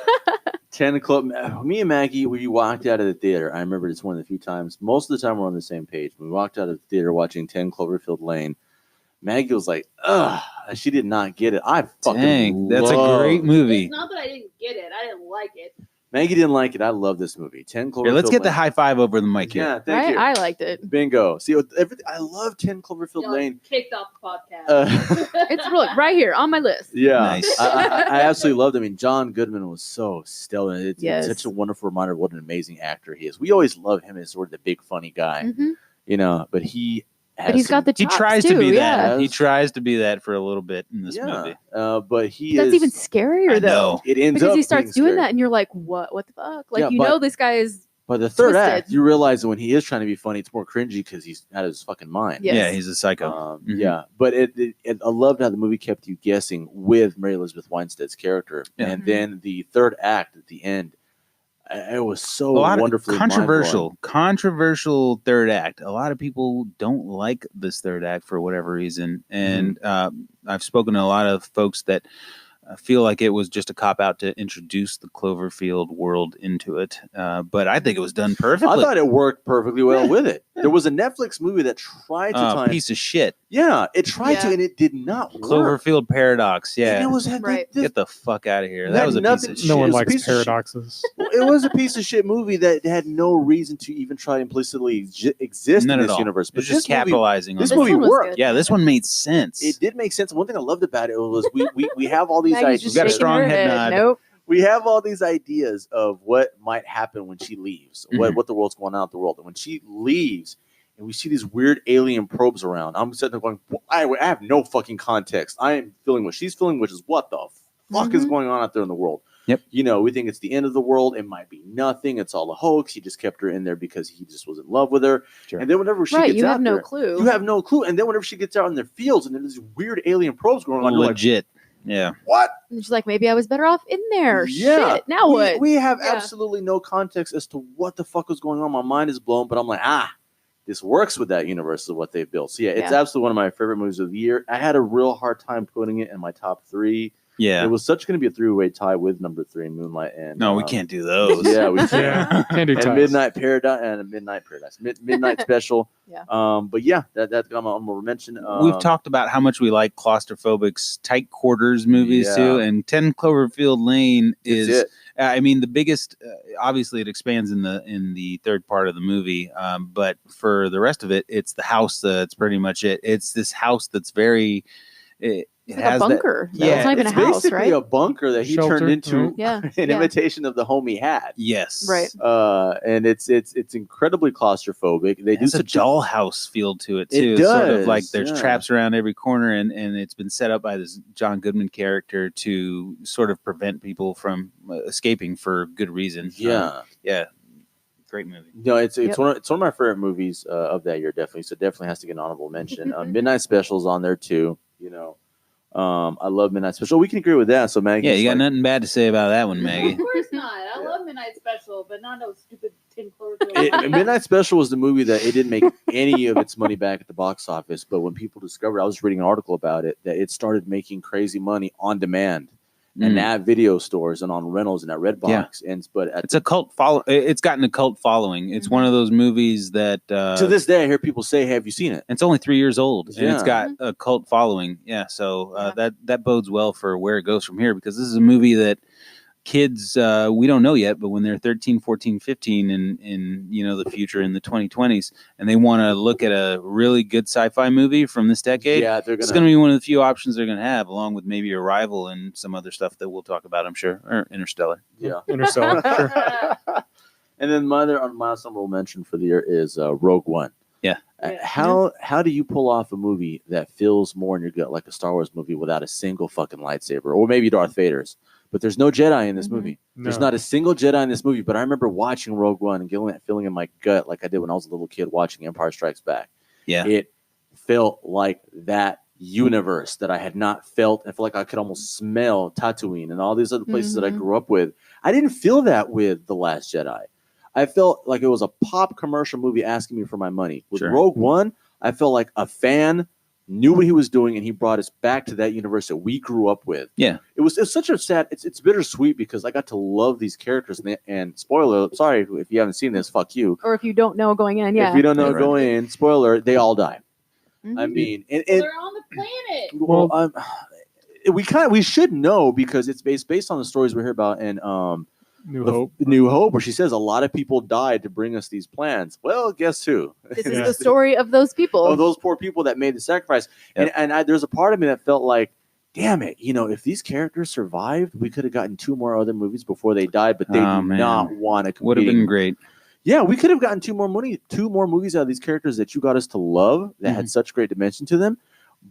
10 o'clock. Me and Maggie, we walked out of the theater. I remember it's one of the few times. Most of the time, we're on the same page. We walked out of the theater watching 10 Cloverfield Lane. Maggie was like, "Ugh," she did not get it. I fucking that's a great movie. It's not that I didn't get it. I didn't like it. Maggie didn't like it. I love this movie. 10 Cloverfield. Here, let's get Lane. the high five over the mic here. Yeah, thank you. I liked it. Bingo. See, I love 10 Cloverfield Lane. Kicked off the podcast. It's really right here on my list. Yeah, Nice. I absolutely loved it. I mean, John Goodman was so stellar. It's such a wonderful reminder of what an amazing actor he is. We always love him as sort of the big funny guy, but he. But he's got the chops He tries too, to be yeah. that. He tries to be that for a little bit in this movie. But That's even scarier though. It ends because up he starts being doing scary. that, and you're like, "What? What the fuck?" Like this guy is. By the third twisted. act, you realize that when he is trying to be funny, it's more cringy because he's out of his fucking mind. Yes. Yeah, he's a psycho. Yeah, but I loved how the movie kept you guessing with Mary Elizabeth Winstead's character, and then the third act at the end, it was so wonderfully controversial third act. A lot of people don't like this third act for whatever reason, and I've spoken to a lot of folks that feel like it was just a cop out to introduce the Cloverfield world into it. But I think it was done perfectly. I thought it worked perfectly well with it. There was a Netflix movie that tried to piece of shit. Yeah, it tried to, and it did not work. Cloverfield Paradox. Yeah, and it was get the fuck out of here. That was a piece of shit. No one likes paradoxes. It was a piece of shit movie that had no reason to even try to implicitly exist in this universe. But just capitalizing on this movie worked. Yeah, this one made sense. It did make sense. One thing I loved about it was we have all these ideas. We've got a strong head nod. Nope. We have all these ideas of what might happen when she leaves, what the world's going on in the world. And when she leaves and we see these weird alien probes around, I'm sitting there going, I have no fucking context. I am feeling what she's feeling, which is what the fuck is going on out there in the world. Yep. We think it's the end of the world. It might be nothing. It's all a hoax. He just kept her in there because he just was in love with her. Sure. And then whenever she gets you out have no there, clue. You have no clue. And then whenever she gets out in their fields and there's these weird alien probes going on, legit. Yeah. What? And she's like, maybe I was better off in there. Yeah. Shit. Now what? We have absolutely no context as to what the fuck was going on. My mind is blown, but I'm like, this works with that universe of what they've built. So it's absolutely one of my favorite movies of the year. I had a real hard time putting it in my top 3. Yeah, it was going to be a 3-way tie with number 3, Moonlight, and no, we can't do those. Yeah, we can't. Can't do ties. And Midnight Paradise and Midnight Paradise, Midnight Special. Yeah. But that's I'm gonna mention. We've talked about how much we like claustrophobic tight quarters movies too, and 10 Cloverfield Lane is. I mean, the biggest. Obviously, it expands in the third part of the movie, but for the rest of it, it's the house. That's pretty much it. It's this house that's very. It like a bunker. It's not even a house, basically right? A bunker that he turned into an imitation of the home he had. Yes, right. And it's incredibly claustrophobic. They do such a dollhouse feel to it too. It does. Sort of like there's traps around every corner, and it's been set up by this John Goodman character to sort of prevent people from escaping for good reason. Yeah, great movie. No, it's one of my favorite movies of that year. Definitely, so definitely has to get an honorable mention. Midnight Special's on there too. I love Midnight Special. We can agree with that. So Maggie, you got nothing bad to say about that one, Maggie. Of course not. I love Midnight Special, but not no stupid 10 Cloverfield. Midnight Special was the movie that it didn't make any of its money back at the box office, but when people discovered, I was reading an article about it, that it started making crazy money on demand. And at video stores and on rentals and at Redbox, it's a cult follow. It's gotten a cult following. It's one of those movies that to this day I hear people say, "Have you seen it?" It's only 3 years old, and it's got a cult following. Yeah, so that bodes well for where it goes from here, because this is a movie that kids we don't know yet, but when they're 13, 14, 15 in the future in the 2020s, and they want to look at a really good sci-fi movie from this decade, it's going to be one of the few options they're going to have, along with maybe Arrival and some other stuff that we'll talk about, I'm sure, or Interstellar. Yeah, Interstellar. Sure. And then my honorable mention for the year is Rogue One. Yeah. How do you pull off a movie that feels more in your gut like a Star Wars movie without a single fucking lightsaber, or maybe Darth Vader's? But there's no Jedi in this movie. There's not a single Jedi in this movie, but I remember watching Rogue One and getting that feeling in my gut like I did when I was a little kid watching Empire Strikes Back. Yeah. It felt like that universe that I had not felt. I felt like I could almost smell Tatooine and all these other places that I grew up with. I didn't feel that with The Last Jedi. I felt like it was a pop commercial movie asking me for my money. With Rogue One, I felt like a fan knew what he was doing, and he brought us back to that universe that we grew up with. Yeah, it's such a sad. It's bittersweet because I got to love these characters. And spoiler, sorry if you haven't seen this, fuck you. Or if you don't know going in, if you don't know going in, spoiler, they all die. I mean, they're on the planet. Well, we should know because it's based on the stories we hear about in New Hope, where she says a lot of people died to bring us these plans. Well, guess who? This is the story of those people. Of those poor people that made the sacrifice. Yep. And there's a part of me that felt like, damn it, if these characters survived, we could have gotten 2 more other movies before they died, but they do not want to compete. Would have been great. Yeah, we could have gotten 2 more movies out of these characters that you got us to love that had such great dimension to them,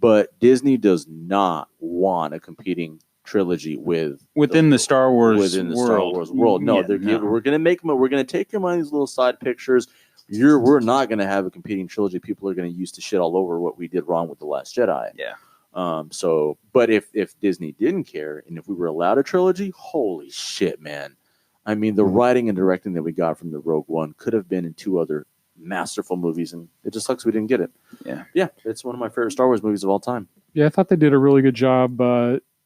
but Disney does not want a competing trilogy within the Star Wars world. No, we're gonna make them. We're gonna take your money, these little side pictures. We're not gonna have a competing trilogy. People are gonna use to shit all over what we did wrong with The Last Jedi. Yeah. But if Disney didn't care, and if we were allowed a trilogy, holy shit, man! I mean, the writing and directing that we got from the Rogue One could have been in 2 other masterful movies, and it just sucks we didn't get it. Yeah, it's one of my favorite Star Wars movies of all time. Yeah, I thought they did a really good job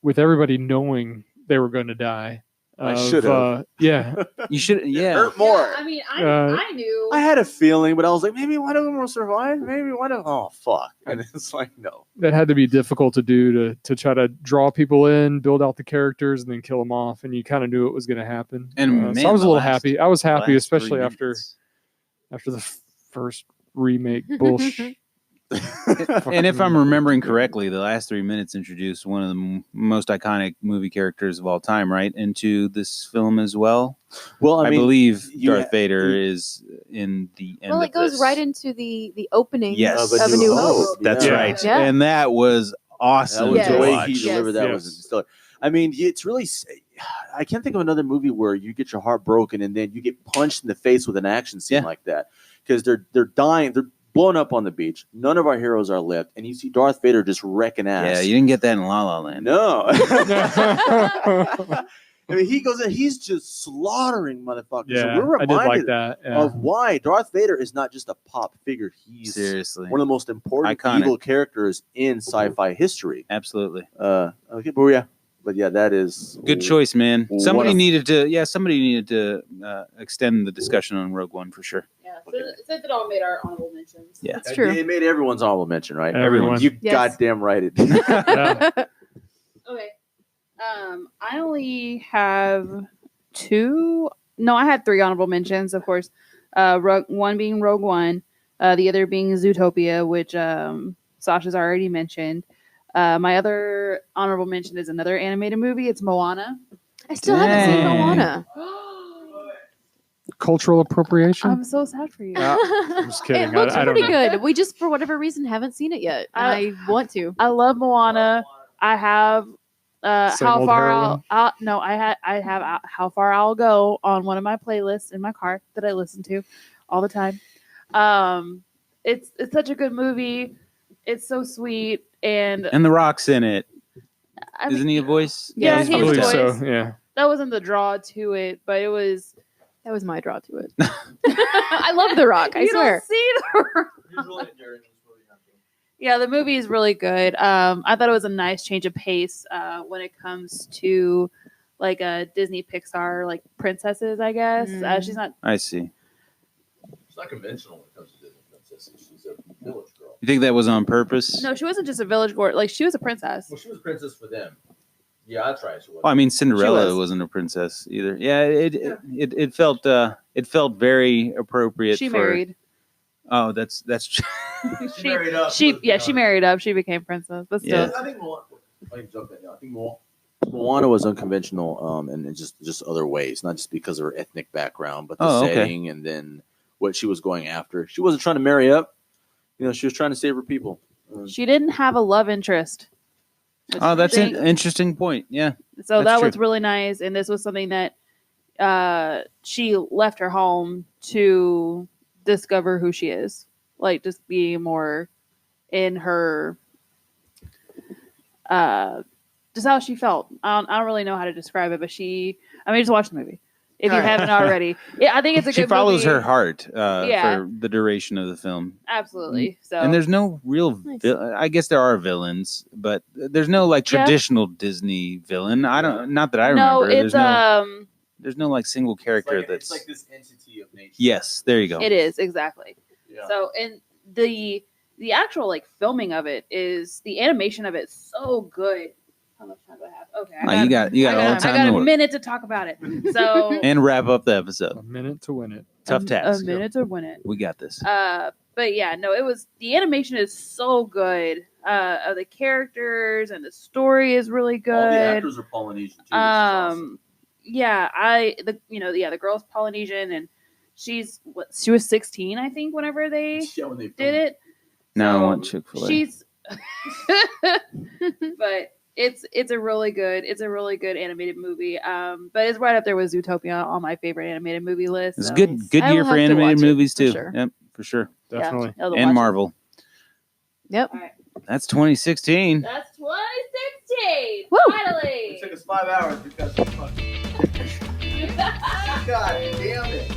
with everybody knowing they were going to die. I should have. Yeah. You should. Yeah. Hurt more. Yeah, I mean, I knew. I had a feeling, but I was like, maybe one of them will survive. Maybe one of them. Oh, fuck. And it's like, no. That had to be difficult to do to try to draw people in, build out the characters, and then kill them off. And you kind of knew it was going to happen. And so I was a little happy. I was happy, especially after the first remake bullshit. And if I'm remembering correctly, the last 3 minutes introduced one of the most iconic movie characters of all time, right, into this film as well. Well, I mean, believe Darth Vader is in the end. Well, it goes right into the opening of A New Hope. That's right, and that was awesome. The way he delivered that was stellar. I mean, it's really. I can't think of another movie where you get your heart broken and then you get punched in the face with an action scene like that, because they're dying. They're blown up on the beach. None of our heroes are left, and you see Darth Vader just wrecking ass. Yeah, you didn't get that in La La Land. No. I mean, he goes in, he's just slaughtering motherfuckers. Yeah, so we're reminded I did like that. Yeah. of why Darth Vader is not just a pop figure. He's seriously one of the most important evil characters in sci-fi history. Absolutely. Okay, but yeah, that is good choice, man. Somebody needed to extend the discussion on Rogue One for sure. Yeah, since it all made our honorable mentions. Yeah, that's true. It made everyone's honorable mention, right? Everyone. You goddamn right it did. Okay. I only have 2. No, I had 3 honorable mentions, of course. One being Rogue One, the other being Zootopia, which Sasha's already mentioned. My other honorable mention is another animated movie. It's Moana. I still haven't seen Moana. Cultural appropriation? I'm so sad for you. I'm just kidding. It looks I don't pretty know. good. We just, for whatever reason, haven't seen it yet. And I want to. I love Moana. I have Same how old far heroine. I have how far I'll go on one of my playlists in my car that I listen to all the time. It's such a good movie. It's so sweet, and The Rock's in it. Isn't he a voice? Yeah, I he's a believe voice. so. Yeah. That wasn't the draw to it, but it was. That was my draw to it. I love The Rock. I swear. Don't see The Rock. Yeah, the movie is really good. I thought it was a nice change of pace when it comes to like a Disney Pixar like princesses. I guess she's not. I see. It's not conventional when it comes to Disney princesses. She's a village girl. You think that was on purpose? No, she wasn't just a village girl. Like she was a princess. Well, she was a princess for them. Yeah, that's right. Well, I mean, Cinderella wasn't a princess either. Yeah, it felt very appropriate. She married. Oh, that's she married up. She married up. She became princess. But still, I think Moana was unconventional, and in just other ways, not just because of her ethnic background, but the setting and then what she was going after. She wasn't trying to marry up. She was trying to save her people. She didn't have a love interest. Oh, that's an interesting point. Yeah. So that was really nice, and this was something that she left her home to discover who she is, like just be more in her, just how she felt. I don't really know how to describe it, but just watch the movie if you haven't already. Yeah, I think it's a good movie. She follows her heart Yeah. for the duration of the film. Absolutely. So, and there's no real. I guess there are villains, but there's no like traditional Disney villain. I don't. Not that I remember. No, it's there's no like single character it's like this entity of nature. Yes, there you go. It is exactly. Yeah. So, and the actual like filming of it is the animation of it is so good. How much time do I have? Okay, you got all the time. I got a minute to talk about it. So and wrap up the episode. A minute to win it. Tough task. A minute to win it. We got this. But yeah, no, the animation is so good. Of the characters and the story is really good. All the actors are Polynesian too. Awesome. Yeah, the girl's Polynesian and she was 16, I think, whenever they did it. Now so I want Chick-fil-A. She's but it's a really good animated movie. But it's right up there with Zootopia on my favorite animated movie list. It's so. good year for animated movies too. Sure. Yep, for sure. Definitely. Yeah, and Marvel. Yep. All right. That's 2016. That's 2016. Woo! Finally. It took us 5 hours because God damn it.